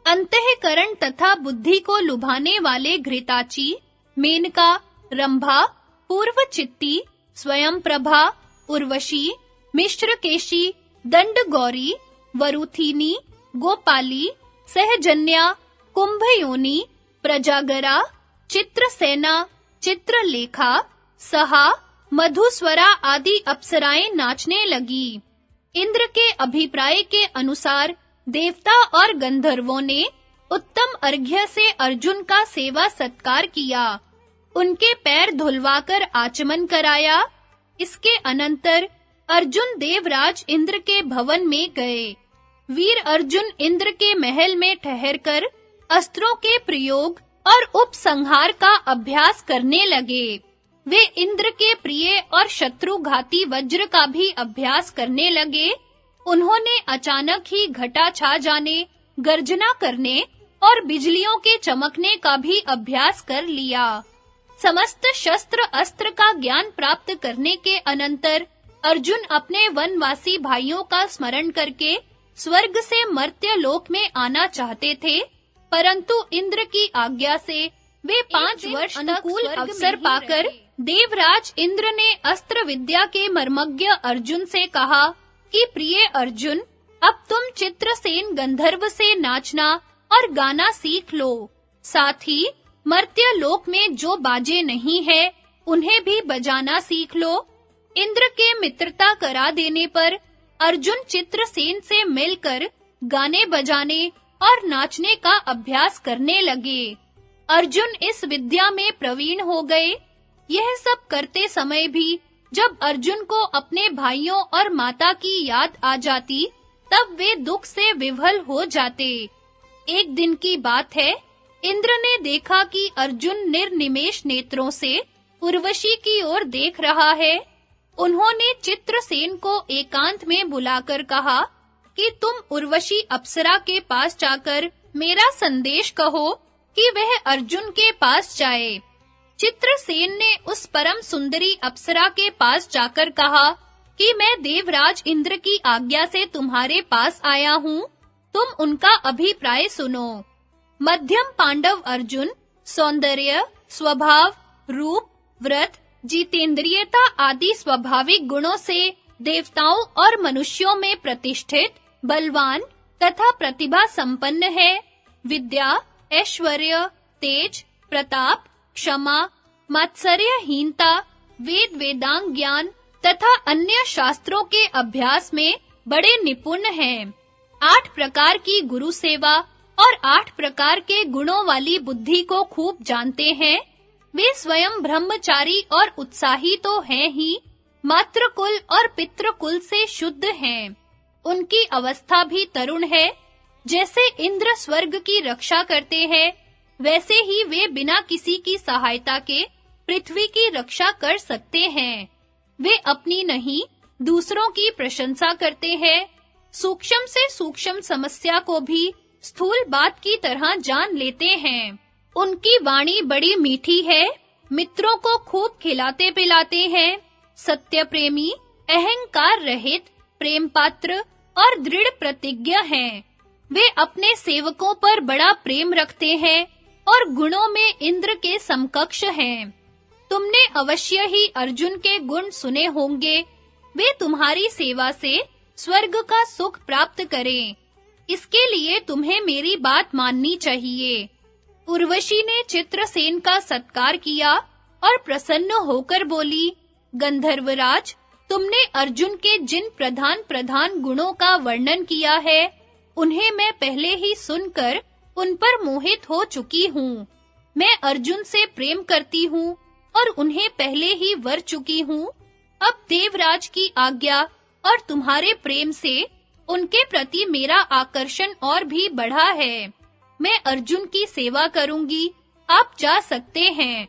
अंतःकरण तथा बुद्धि को लुभाने वाले घृताची, मेनका, रंभा, पूर्वचित्ती, स्वयंप्रभा, उर्वशी, मिश्रकेशी, दंडगौरी, वरुथिनी, गोपाली, सहजन्या, कुंभयोनी, प्रजागरा, चित्रसेना, चित्रलेखा, सहा, मधुस्वरा आदि अप्सराएं नाचने लगी। इंद्र के अभिप्राय के अनुसार देवता और गंधर्वों ने उत्तम अर्घ्य से अर्जुन का सेवा सत्कार किया। उनके पैर धुलवाकर आचमन कराया। इसके अनंतर अर्जुन देवराज इंद्र के भवन में गए। वीर अर्जुन इंद्र के महल में ठहरकर अस्त्रों के प्रयोग और उपसंहार का अभ्यास करने लगे। वे इंद्र के प्रिय और शत्रुघाती वज्र का भी अभ्यास करने लगे। उन्होंने अचानक ही घटा छा जाने, गर्जना करने और बिजलियों के चमकने का भी अभ्यास कर लिया। समस्त शस्त्र अस्त्र का ज्ञान प्राप्त करने के अनंतर अर्जुन अपने वनवासी भाइयों का स्मरण करके स्वर्ग से मर्त्य लोक में आना चाहते थे, परंतु इंद्र की आज्ञा से वे 5 वर्ष अनुकूल अवसर पाकर देवराज इंद्र ने अस्त्र विद्या के मर्मज्ञ अर्जुन से कहा कि प्रिय अर्जुन, अब तुम चित्रसेन गंधर्व से नाचना और गाना सीख लो। साथ ही मर्त्य लोक में जो बाजे नहीं है, उन्हें भी बजाना सीख लो। इंद्र के मित्रता करा देने पर अर्जुन चित्रसेन से मिलकर गाने बजाने और नाचने का अभ्यास करने लगे। अर्जुन इस विद्या में प्रवीण हो गए। यह सब करते समय भी जब अर्जुन को अपने भाइयों और माता की याद आ जाती, तब वे दुख से विह्वल हो जाते। एक दिन की बात है, इंद्र ने देखा कि अर्जुन निर्निमेष नेत्रों से उर्वशी की ओर देख रहा है। उन्होंने चित्रसेन को एकांत में बुलाकर कहा कि तुम उर्वशी अप्सरा के पास जाकर मेरा संदेश कहो कि वह अर्जुन के पास जाए। चित्रसेन ने उस परम सुंदरी अप्सरा के पास जाकर कहा कि मैं देवराज इंद्र की आज्ञा से तुम्हारे पास आया हूँ, तुम उनका अभिप्राय सुनो। मध्यम पांडव अर्जुन सौंदर्य, स्वभाव, रूप, व्रत, जितेंद्रियता आदि स्वाभाविक गुणों से देवताओं और मनुष्यों में प्रतिष्ठित, बलवान तथा प्रतिभा संपन्न है। विद्या, ऐश्वर्य, तेज, प्रताप, क्षमा, मात्सर्यहीनता, वेद वेदांग ज्ञान तथा अन्य शास्त्रों के अभ्यास में बड़े निपुण हैं। 8 प्रकार की गुरु सेवा और 8 प्रकार के गुणों वाली बुद्धि को खूब जानते हैं। वे स्वयं ब्रह्मचारी और उत्साही तो हैं ही, मातृकुल और पितृकुल से शुद्ध हैं। उनकी अवस्था भी तरुण है। जैसे इंद्र स्वर्ग की रक्षा करते हैं, वैसे ही वे बिना किसी की सहायता के पृथ्वी की रक्षा कर सकते हैं। वे अपनी नहीं, दूसरों की प्रशंसा करते हैं। सूक्ष्म से सूक्ष्म समस्या को भी स्थूल बात की तरह जान लेते हैं। उनकी वाणी बड़ी मीठी है, मित्रों को खूब खिलाते पिलाते हैं। सत्य प्रेमी, अहंकार रहित, प्रेम पात्र और दृढ़ प्रतिज्ञ हैं। वे अपने सेवकों पर बड़ा प्रेम रखते हैं और गुणों में इंद्र के समकक्ष हैं। तुमने अवश्य ही अर्जुन के गुण सुने होंगे। वे तुम्हारी सेवा से स्वर्ग का सुख प्राप्त करें। इसके लिए तुम्हें मेरी बात माननी चाहिए। उर्वशी ने चित्रसेन का सत्कार किया और प्रसन्न होकर बोली, गंधर्वराज, तुमने अर्जुन के जिन प्रधान गुणों का वर्णन किया है, उन्हें मैं पहले ही सुनकर उन पर मोहित हो चुकी हूँ। मैं अर्जुन से प्रेम करती हूँ और उन्हें पहले ही वर चुकी हूँ। अब देवराज की आज्ञा और तुम्हारे प्रेम से उनके प्रति मेरा आकर्षण और भी बढ़ा है। मैं अर्जुन की सेवा करूंगी, आप जा सकते हैं।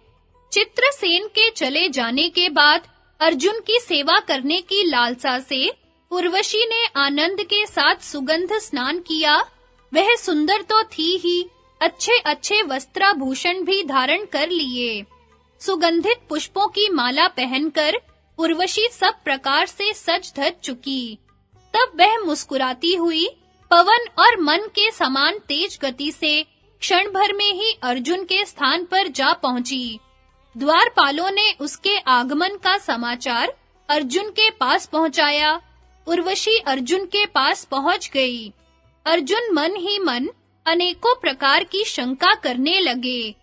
चित्रसेन के चले जाने के बाद अर्जुन की सेवा करने की लालसा से उर्वशी ने आनंद के साथ सुगंध स्नान किया। वह सुंदर तो थी ही, अच्छे-अच्छे वस्त्राभूषण भी धारण कर लिए। सुगंधित पुष्पों की माला पहनकर उर्वशी सब प्रकार से सज धज चुकी। तब वह मुस्कुराती हुई पवन और मन के समान तेज गति से क्षण भर में ही अर्जुन के स्थान पर जा पहुंची। द्वारपालों ने उसके आगमन का समाचार अर्जुन के पास पहुंचाया। उर्वशी अर्जुन के पास पहुंच गई। अर्जुन मन ही मन अनेकों प्रकार की शंका करने लगे।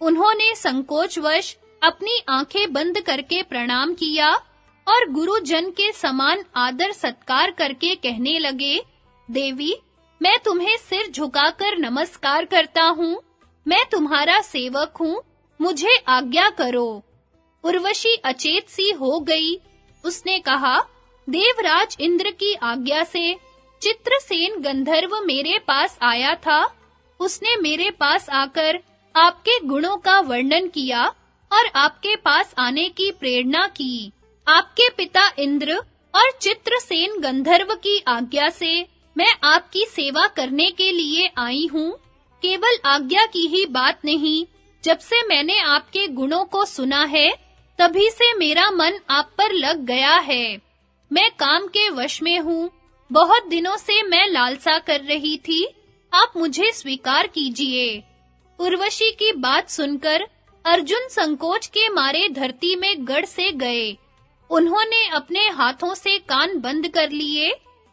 उन्होंने संकोचवश अपनी आंखें बंद करके प्रणाम किया और गुरुजन के समान आदर सत्कार करके कहने लगे, देवी, मैं तुम्हें सिर झुकाकर नमस्कार करता हूँ। मैं तुम्हारा सेवक हूँ, मुझे आज्ञा करो। उर्वशी अचेत सी हो गई। उसने कहा, देवराज इंद्र की आज्ञा से चित्रसेन गंधर्व मेरे पास आया था। उसने मेरे पास आकर आपके गुणों का वर्णन किया और आपके पास आने की प्रेरणा की। आपके पिता इंद्र और चित्रसेन गंधर्व की आज्ञा से मैं आपकी सेवा करने के लिए आई हूँ। केवल आज्ञा की ही बात नहीं, जब से मैंने आपके गुणों को सुना है, तभी से मेरा मन आप पर लग गया है। मैं काम के वश में हूँ। बहुत दिनों से मैं लालसा कर रही थी। आप मुझे स्वीकार कीजिए। उर्वशी की बात सुनकर अर्जुन संकोच के मारे धरती में गड़ से गए। उन्होंने अपने हाथों से कान बंद कर लिए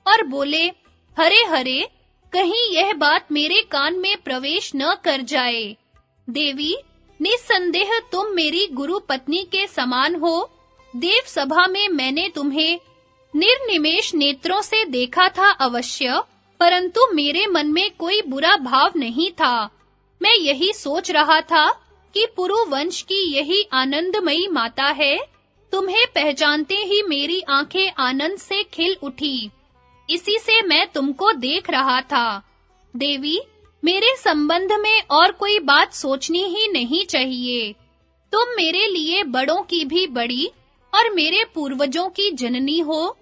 और बोले, हरे हरे, कहीं यह बात मेरे कान में प्रवेश न कर जाए। देवी, निस्संदेह तुम मेरी गुरु पत्नी के समान हो। देव सभा में मैंने तुम्हें निर्निमेष नेत्रों से देखा था अवश्य, परंतु मेरे मन में कोई बुरा भाव नहीं था। मैं यही सोच रहा था कि पुरु वंश की यही आनंदमयी माता है। तुम्हें पहचानते ही मेरी आंखें आनंद से खिल उठी। इसी से मैं तुमको देख रहा था। देवी, मेरे संबंध में और कोई बात सोचनी ही नहीं चाहिए। तुम मेरे लिए बड़ों की भी बड़ी और मेरे पूर्वजों की जननी हो।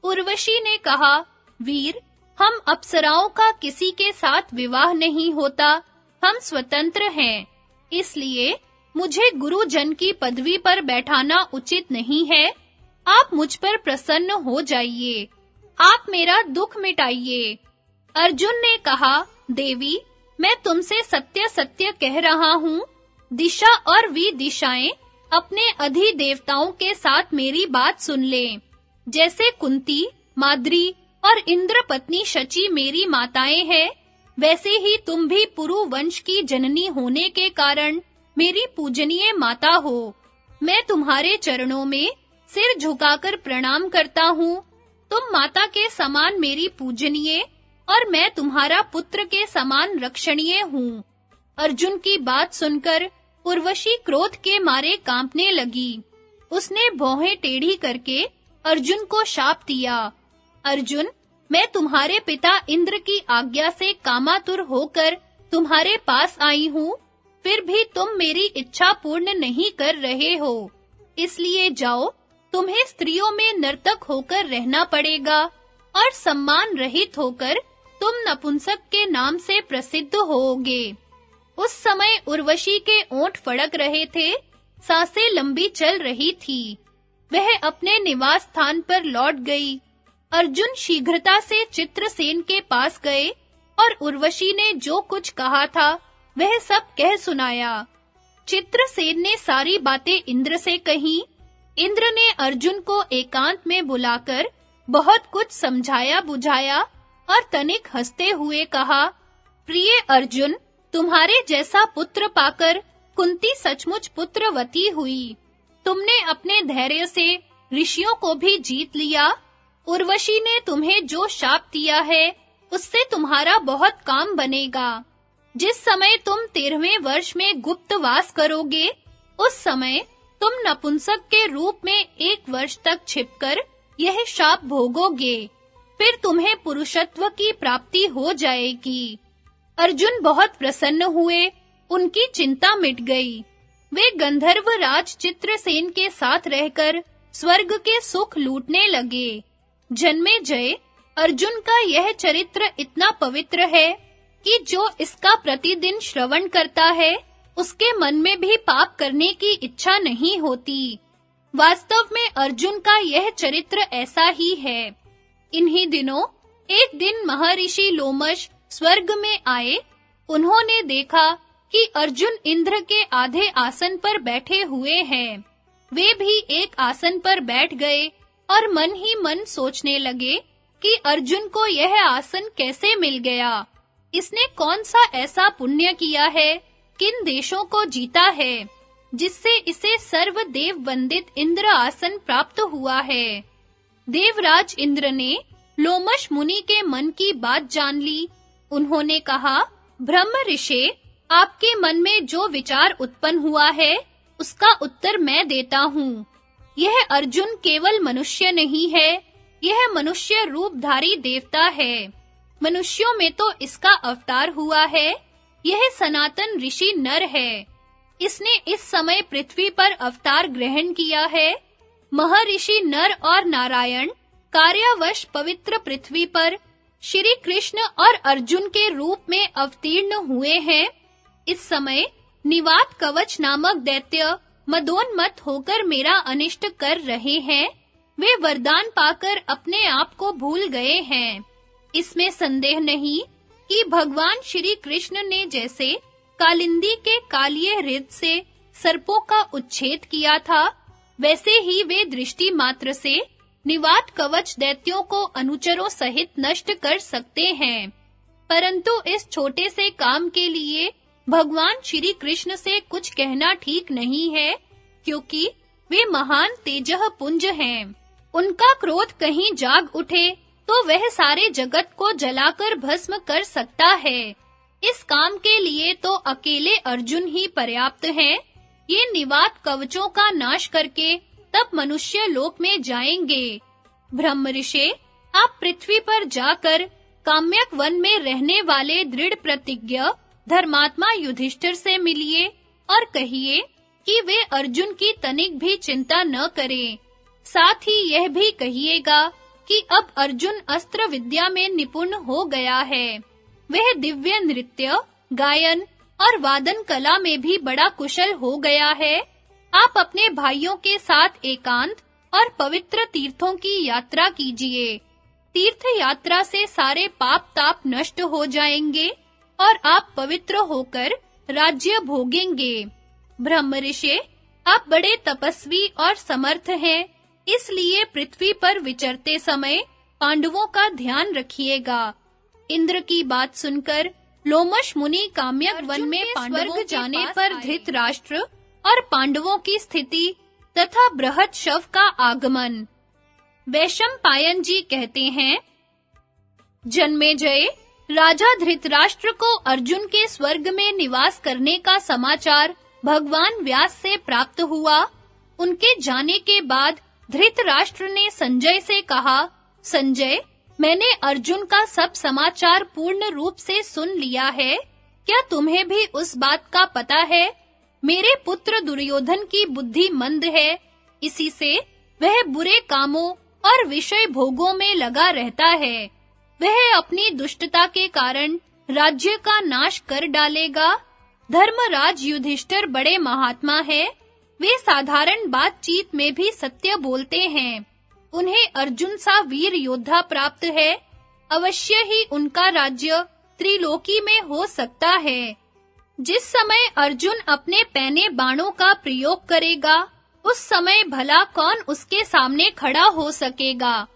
उर्वशी ने कहा, वीर, हम अप्सराओं का किसी के साथ विवाह नहीं होता, हम स्वतंत्र हैं। इसलिए मुझे गुरुजन की पदवी पर बैठाना उचित नहीं है। आप मुझ पर प्रसन्न हो जाइए, आप मेरा दुख मिटाइए। अर्जुन ने कहा, देवी, मैं तुमसे सत्य सत्य कह रहा हूँ। दिशा और विदिशाएं अपने अधिदेवताओं के साथ मेरी बात सुन लें। जैसे कुंती, माद्री और इंद्रपत्नी शची मेरी माताएं हैं, वैसे ही तुम भी पुरु वंश की जननी होने के कारण मेरी पूजनीय माता हो। मैं तुम्हारे चरणों में सिर झुकाकर प्रणाम करता हूँ। तुम माता के समान मेरी पूजनीय और मैं तुम्हारा पुत्र के समान रक्षणीय हूँ। अर्जुन की बात सुनकर उर्वशी क्रोध के मारे कांपने लगी। उसने भौहें टेढ़ी करके अर्जुन को शाप दिया। अर्जुन, मैं तुम्हारे पिता इंद्र की आज्ञा से कामातुर होकर तुम्हारे पास आई हूँ, फिर भी तुम मेरी इच्छा पूर्ण नहीं कर रहे हो। इसलिए जाओ, तुम्हें स्त्रियों में नर्तक होकर रहना पड़ेगा और सम्मान रहित होकर तुम नपुंसक के नाम से प्रसिद्ध होोगे। उस समय उर्वशी के ओंठ फड़क रहे थे, सांसें लंबी चल रही थी। वह अपने निवास स्थान पर लौट गई। अर्जुन शीघ्रता से चित्रसेन के पास गए और उर्वशी ने जो कुछ कहा था वह सब कह सुनाया। चित्रसेन ने सारी बातें इंद्र से कहीं। इंद्र ने अर्जुन को एकांत में बुलाकर बहुत कुछ समझाया बुझाया और तनिक हंसते हुए कहा, प्रिय अर्जुन, तुम्हारे जैसा पुत्र पाकर कुंती सचमुच पुत्रवती हुई। तुमने अपने धैर्य से ऋषियों को भी जीत लिया। उर्वशी ने तुम्हें जो शाप दिया है उससे तुम्हारा बहुत काम बनेगा। जिस समय तुम 13वें वर्ष में गुप्तवास करोगे, उस समय तुम नपुंसक के रूप में 1 वर्ष तक छिपकर यह शाप भोगोगे। फिर तुम्हें पुरुषत्व की प्राप्ति हो जाएगी। अर्जुन बहुत प्रसन्न हुए, उनकी चिंता मिट गई। वे गंधर्व राज चित्रसेन के साथ रहकर स्वर्ग के सुख लूटने लगे। जन्मेजय, अर्जुन का यह चरित्र इतना पवित्र है कि जो इसका प्रतिदिन श्रवण करता है, उसके मन में भी पाप करने की इच्छा नहीं होती। वास्तव में अर्जुन का यह चरित्र ऐसा ही है। इन्हीं दिनों एक दिन महर्षि लोमश स्वर्ग में आए। उन्होंने देखा कि अर्जुन इंद्र के आधे आसन पर बैठे हुए हैं। वे भी एक आसन पर बैठ गए और मन ही मन सोचने लगे कि अर्जुन को यह आसन कैसे मिल गया। इसने कौन सा ऐसा पुण्य किया है, किन देशों को जीता है, जिससे इसे सर्वदेव वंदित इंद्र आसन प्राप्त हुआ है। देवराज इंद्र ने लोमश मुनि के मन की बात जान ली। उन्होंने कहा, ब्रह्म ऋषि, आपके मन में जो विचार उत्पन्न हुआ है, उसका उत्तर मैं देता हूँ। यह अर्जुन केवल मनुष्य नहीं है, यह मनुष्य रूपधारी देवता है। मनुष्यों में तो इसका अवतार हुआ है। यह सनातन ऋषि नर है। इसने इस समय पृथ्वी पर अवतार ग्रहण किया है। महर्षि नर और नारायण कार्यवश पवित्र पृथ्वी पर श्री कृष्ण और अर्जुन के रूप में अवतीर्ण हुए हैं। इस समय निवात कवच नामक दैत्य मदोन्मत्त होकर मेरा अनिष्ट कर रहे हैं। वे वरदान पाकर अपने आप को भूल गए हैं। इसमें संदेह नहीं कि भगवान श्री कृष्ण ने जैसे कालिंदी के कालिये हृद से सर्पों का उच्छेद किया था, वैसे ही वे दृष्टि मात्र से निवात कवच दैत्यों को अनुचरों सहित नष्ट कर सकते हैं। परंतु इस छोटे से काम के लिए भगवान श्री कृष्ण से कुछ कहना ठीक नहीं है, क्योंकि वे महान तेजः पुंज हैं। उनका क्रोध कहीं जाग उठे तो वह सारे जगत को जलाकर भस्म कर सकता है। इस काम के लिए तो अकेले अर्जुन ही पर्याप्त हैं। ये निवात कवचों का नाश करके तब मनुष्य लोक में जाएंगे। ब्रह्म ऋषि, आप पृथ्वी पर जाकर काम्यक वन में रहने वाले दृढ़ प्रतिज्ञ धर्मात्मा युधिष्ठिर से मिलिए और कहिए कि वे अर्जुन की तनिक भी चिंता न करें। साथ ही यह भी कहिएगा कि अब अर्जुन अस्त्र विद्या में निपुण हो गया है। वह दिव्य नृत्य, गायन और वादन कला में भी बड़ा कुशल हो गया है। आप अपने भाइयों के साथ एकांत और पवित्र तीर्थों की यात्रा कीजिए। तीर्थ यात्रा से सारे पाप ताप नष्ट हो जाएंगे और आप पवित्र होकर राज्य भोगेंगे। ब्रह्म ऋषि, आप बड़े तपस्वी और समर्थ हैं, इसलिए पृथ्वी पर विचरते समय पांडवों का ध्यान रखिएगा। इंद्र की बात सुनकर लोमश मुनि काम्यक वन में पांडवों जाने पर धृतराष्ट्र और पांडवों की स्थिति तथा बृहत शव का आगमन। वैशंपायन जी कहते हैं, जन्मेजय, राजा धृतराष्ट्र को अर्जुन के स्वर्ग में निवास करने का समाचार भगवान व्यास से प्राप्त हुआ। उनके जाने के बाद धृतराष्ट्र ने संजय से कहा, संजय, मैंने अर्जुन का सब समाचार पूर्ण रूप से सुन लिया है। क्या तुम्हें भी उस बात का पता है? मेरे पुत्र दुर्योधन की बुद्धि मंद है, इसी से वह बुरे कामों और विषय भोगों में लगा रहता है। वह अपनी दुष्टता के कारण राज्य का नाश कर डालेगा। धर्मराज युधिष्ठिर बड़े महात्मा है, वे साधारण बातचीत में भी सत्य बोलते हैं। उन्हें अर्जुन सा वीर योद्धा प्राप्त है। अवश्य ही उनका राज्य त्रिलोकी में हो सकता है। जिस समय अर्जुन अपने पैने बाणों का प्रयोग करेगा, उस समय भला कौन उसके सामने खड़ा हो सकेगा?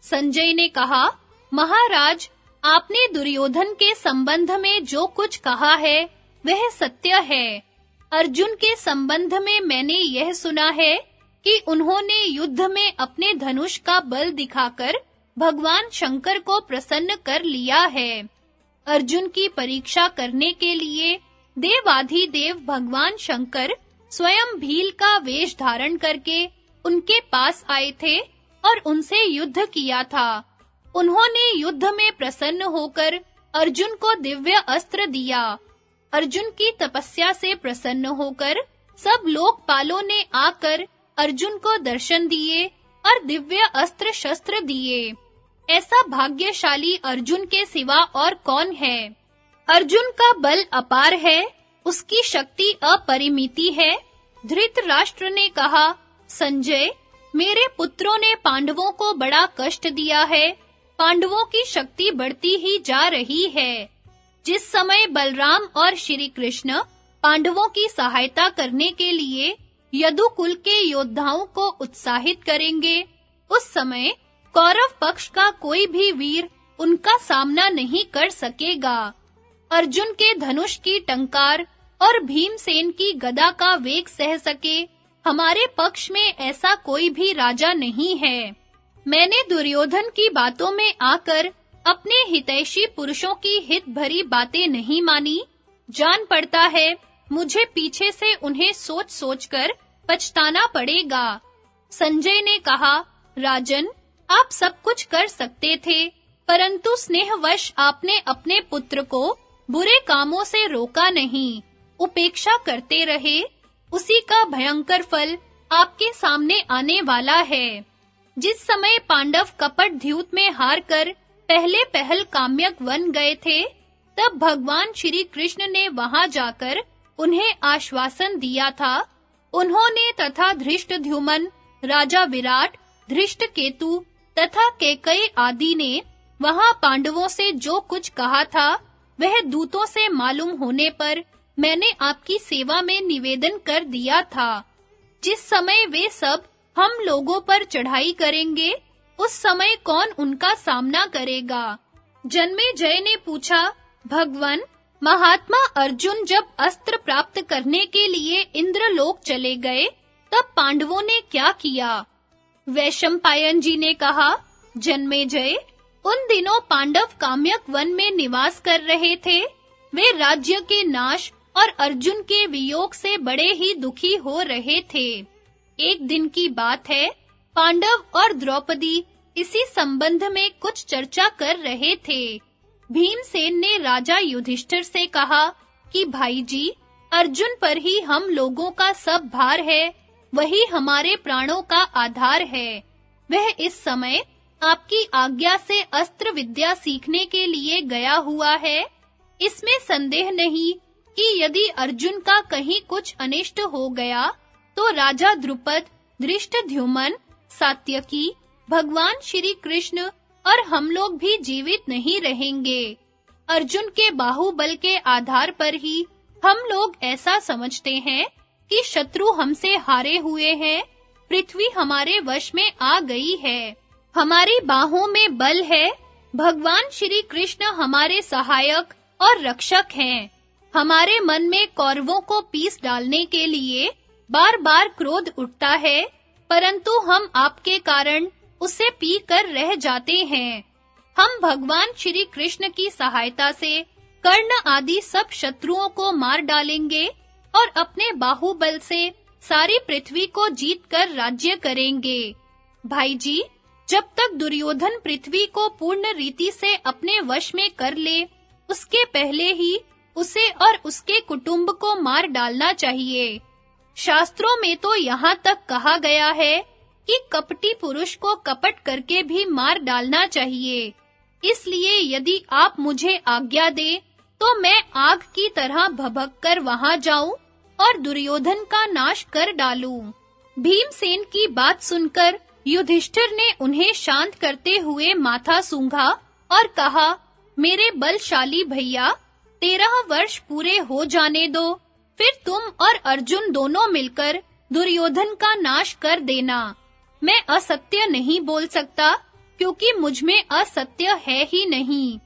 संजय ने कहा, महाराज, आपने दुर्योधन के संबंध में जो कुछ कहा है, वह सत्य है। अर्जुन के संबंध में मैंने यह सुना है कि उन्होंने युद्ध में अपने धनुष का बल दिखाकर भगवान शंकर को प्रसन्न कर लिया है। अर्जुन की परीक्षा करने के लिए देवाधिदेव भगवान शंकर स्वयं भील का वेश धारण करके उनके पास आए थे और उनसे युद्ध किया था। उन्होंने युद्ध में प्रसन्न होकर अर्जुन को दिव्य अस्त्र दिया। अर्जुन की तपस्या से प्रसन्न होकर सब लोकपालों ने आकर अर्जुन को दर्शन दिए और दिव्य अस्त्र शस्त्र दिए। ऐसा भाग्यशाली अर्जुन के सिवा और कौन है? अर्जुन का बल अपार है, उसकी शक्ति अपरिमिति है। धृतराष्ट्र ने कहा, संजय, मेरे पुत्रों ने पांडवों को बड़ा कष्ट दिया है। पांडवों की शक्ति बढ़ती ही जा रही है। जिस समय बलराम और श्री कृष्ण पांडवों की सहायता करने के लिए यदुकुल के योद्धाओं को उत्साहित करेंगे, उस समय कौरव पक्ष का कोई भी वीर उनका सामना नहीं कर सकेगा। अर्जुन के धनुष की टंकार और भीमसेन की गदा का वेग सह सके, हमारे पक्ष में ऐसा कोई भी राजा नहीं है। मैंने दुर्योधन की बातों में आकर अपने हितैषी पुरुषों की हित भरी बातें नहीं मानी। जान पड़ता है मुझे पीछे से उन्हें सोच-सोचकर पछताना पड़ेगा। संजय ने कहा, राजन, आप सब कुछ कर सकते थे, परंतु स्नेहवश आपने अपने पुत्र को बुरे कामों से रोका नहीं, उपेक्षा करते रहे। उसी का भयंकर फल आपके सामने आने वाला है। जिस समय पांडव कपट द्यूत में हारकर पहले पहल काम्यक वन गए थे, तब भगवान श्री कृष्ण ने वहां जाकर उन्हें आश्वासन दिया था। उन्होंने तथा धृष्टद्युम्न, राजा विराट, धृष्टकेतु तथा कैकेयी आदि ने वहां पांडवों से जो कुछ कहा था, वह दूतों से मालूम होने पर मैंने आपकी सेवा में निवेदन कर दिया था। जिस समय वे सब हम लोगों पर चढ़ाई करेंगे, उस समय कौन उनका सामना करेगा? जन्मेजय ने पूछा, भगवन, महात्मा अर्जुन जब अस्त्र प्राप्त करने के लिए इंद्रलोक चले गए, तब पांडवों ने क्या किया? वैशंपायन जी ने कहा, जन्मेजय, उन दिनों पांडव काम्यक वन में निवास कर रहे थे। वे राज्य के नाश और अर्जुन के वियोग से बड़े ही दुखी हो रहे थे। एक दिन की बात है, पांडव और द्रौपदी इसी संबंध में कुछ चर्चा कर रहे थे। भीमसेन ने राजा युधिष्ठिर से कहा कि भाई जी, अर्जुन पर ही हम लोगों का सब भार है, वही हमारे प्राणों का आधार है। वह इस समय आपकी आज्ञा से अस्त्र विद्या सीखने के लिए गया हुआ है। इसमें संदेह नहीं कि यदि अर्जुन का कहीं कुछ अनिष्ट हो गया, तो राजा द्रुपद, धृष्टद्युम्न, सात्यकी, भगवान श्री कृष्ण और हम लोग भी जीवित नहीं रहेंगे। अर्जुन के बाहुबल के आधार पर ही हम लोग ऐसा समझते हैं कि शत्रु हमसे हारे हुए हैं, पृथ्वी हमारे वश में आ गई है, हमारी बाहों में बल है, भगवान श्री कृष्ण हमारे सहायक और रक्षक हैं। हमारे मन में कौरवों को पीस डालने के लिए बार-बार क्रोध उठता है, परंतु हम आपके कारण उसे पी कर रह जाते हैं। हम भगवान श्री कृष्ण की सहायता से कर्ण आदि सब शत्रुओं को मार डालेंगे और अपने बाहुबल से सारी पृथ्वी को जीतकर राज्य करेंगे। भाई जी, जब तक दुर्योधन पृथ्वी को पूर्ण रीति से अपने वश में कर ले, उसके पहले ही उसे और उसके कुटुंब को मार डालना चाहिए। शास्त्रों में तो यहाँ तक कहा गया है कि कपटी पुरुष को कपट करके भी मार डालना चाहिए। इसलिए यदि आप मुझे आज्ञा दे, तो मैं आग की तरह भभक कर वहां जाऊं और दुर्योधन का नाश कर डालूं। भीमसेन की बात सुनकर युधिष्ठिर ने उन्हें शांत करते हुए माथा सूंघा और कहा, मेरे बलशाली भैया, 13 वर्ष पूरे हो जाने दो, फिर तुम और अर्जुन दोनों मिलकर दुर्योधन का नाश कर देना। मैं असत्य नहीं बोल सकता, क्योंकि मुझ में असत्य है ही नहीं।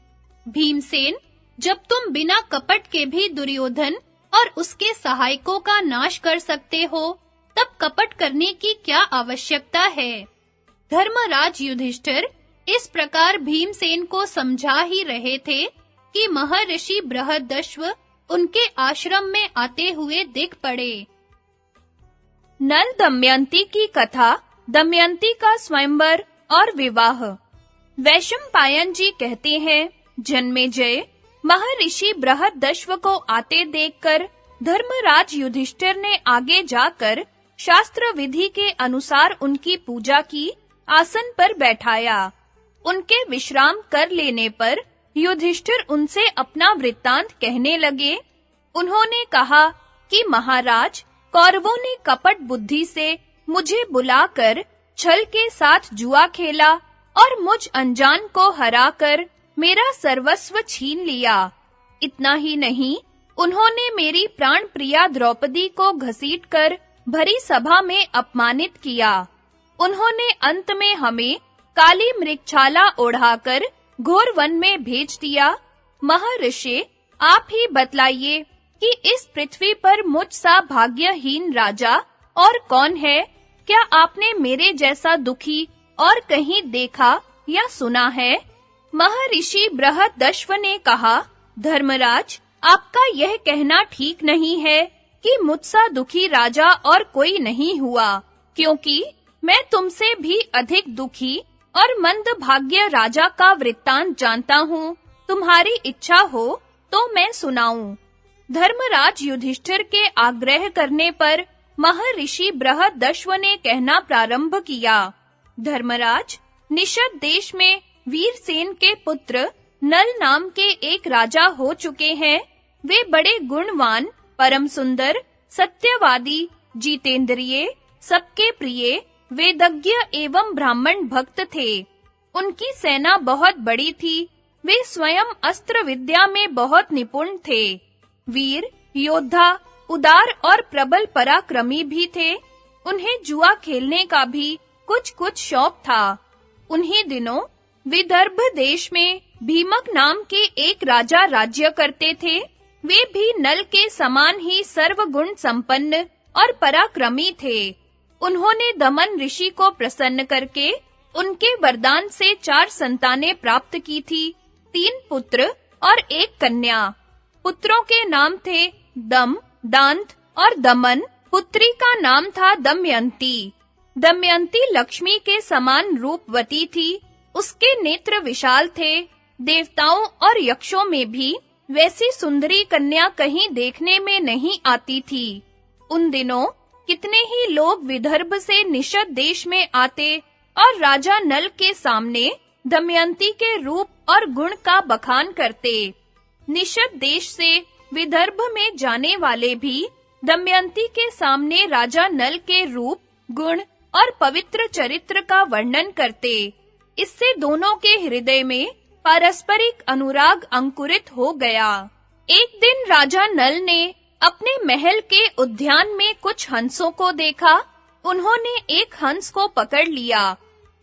भीमसेन, जब तुम बिना कपट के भी दुर्योधन और उसके सहायकों का नाश कर सकते हो, तब कपट करने की क्या आवश्यकता है? धर्मराज युधिष्ठिर इस प्रकार भीमसेन को समझा ही रहे थे कि महर्षि बृहदश्व उनके आश्रम में आते हुए दिख पड़े। नल दमयंती की कथा, दमयंती का स्वयंवर और विवाह। वैशंपायन जी कहते हैं, जन्मेजय, महर्षि बृहदश्व को आते देखकर धर्मराज युधिष्ठिर ने आगे जाकर शास्त्र विधि के अनुसार उनकी पूजा की, आसन पर बैठाया। उनके विश्राम कर लेने पर युधिष्ठिर उनसे अपना वृत्तांत कहने लगे। उन्होंने कहा कि महाराज, कौरवों ने कपट बुद्धि से मुझे बुलाकर छल के साथ जुआ खेला और मुझ अनजान को हराकर मेरा सर्वस्व छीन लिया। इतना ही नहीं, उन्होंने मेरी प्राण प्रिया द्रौपदी को घसीटकर भरी सभा में अपमानित किया। उन्होंने अंत में हमें काली मृगछाला ओढ़ाकर घोर वन में भेज दिया। महर्षि, आप ही बतलाइए कि इस पृथ्वी पर मुझ सा भाग्यहीन राजा और कौन है? क्या आपने मेरे जैसा दुखी और कहीं देखा या सुना है? महर्षि बृहदश्व ने कहा, धर्मराज, आपका यह कहना ठीक नहीं है कि मुझसा दुखी राजा और कोई नहीं हुआ, क्योंकि मैं तुमसे भी अधिक दुखी और मंदभाग्य राजा का वृत्तांत जानता हूँ। तुम्हारी इच्छा हो तो मैं सुनाऊं। धर्मराज युधिष्ठिर के आग्रह करने पर महर्षि बृहदश्व ने कहना प्रारंभ किया। धर्मराज, निषद देश में वीरसेन के पुत्र नल नाम के एक राजा हो चुके हैं। वे बड़े गुणवान, परम सुंदर, सत्यवादी, जितेंद्रिय, सबके प्रिय, वेदज्ञ एवं ब्राह्मण भक्त थे। उनकी सेना बहुत बड़ी थी। वे स्वयं अस्त्र विद्या में बहुत निपुण थे। वीर, योद्धा, उदार और प्रबल पराक्रमी भी थे। उन्हें जुआ खेलने का भी कुछ शौक था। उन्हीं दिनों विदर्भ देश में भीमक नाम के एक राजा राज्य करते थे। वे भी नल के समान ही सर्वगुण संपन्न और पराक्रमी थे। उन्होंने दमन ऋषि को प्रसन्न करके उनके वरदान से 4 संतानें प्राप्त की थी, 3 पुत्र और 1 कन्या। पुत्रों के नाम थे दम, दांत और दमन। पुत्री का नाम था दमयंती। दमयंती लक्ष्मी के समान रूपवती थी। उसके नेत्र विशाल थे। देवताओं और यक्षों में भी वैसी सुंदरी कन्या कहीं देखने में नहीं आती थी। उन दिनों कितने ही लोग विदर्भ से निषद देश में आते और राजा नल के सामने दमयंती के रूप और गुण का बखान करते। निषद देश से विदर्भ में जाने वाले भी दमयंती के सामने राजा नल के रूप, गुण और पवित्र चरित्र का वर्णन करते। इससे दोनों के हृदय में पारस्परिक अनुराग अंकुरित हो गया। एक दिन राजा नल ने अपने महल के उद्यान में कुछ हंसों को देखा। उन्होंने एक हंस को पकड़ लिया।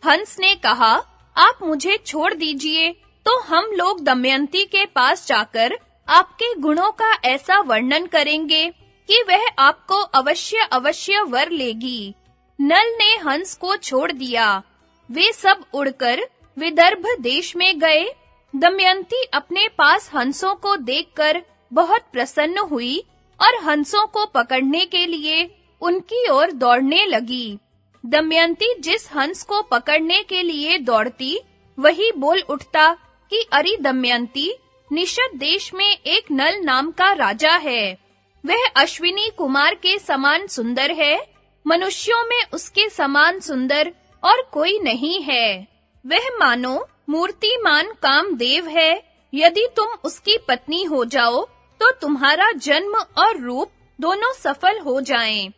हंस ने कहा, आप मुझे छोड़ दीजिए तो हम लोग दमयंती के पास जाकर आपके गुणों का ऐसा वर्णन करेंगे कि वह आपको अवश्य वर लेगी। नल ने हंस को छोड़ दिया। वे सब उड़कर विदर्भ देश में गए। दमयंती अपने पास हंसों को देखकर बहुत प्रसन्न हुई और हंसों को पकड़ने के लिए उनकी ओर दौड़ने लगी। दमयंती जिस हंस को पकड़ने के लिए दौड़ती, वही बोल उठता कि अरे दमयंती, निषद देश में एक नल नाम का राजा है। वह अश्विनी कुमार के समान सुंदर है। मनुष्यों में उसके समान सुंदर और कोई नहीं है। वह मानो मूर्तिमान कामदेव है। यदि तुम उसकी पत्नी हो जाओ तो तुम्हारा जन्म और रूप दोनों सफल हो जाएं।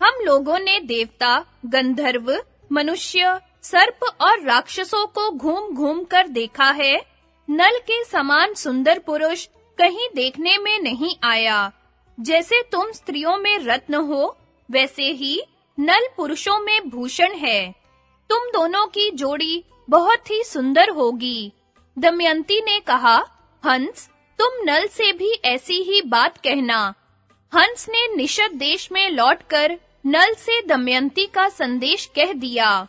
हम लोगों ने देवता, गंधर्व, मनुष्य, सर्प और राक्षसों को घूम-घूम कर देखा है। नल के समान सुंदर पुरुष कहीं देखने में नहीं आया। जैसे तुम स्त्रियों में रत्न हो, वैसे ही नल पुरुषों में भूषण है। तुम दोनों की जोड़ी बहुत ही सुंदर होगी। दमयंती ने कहा, हंस, तुम नल से भी ऐसी ही बात कहना। हंस ने निषद देश में लौटकर नल से दमयंती का संदेश कह दिया।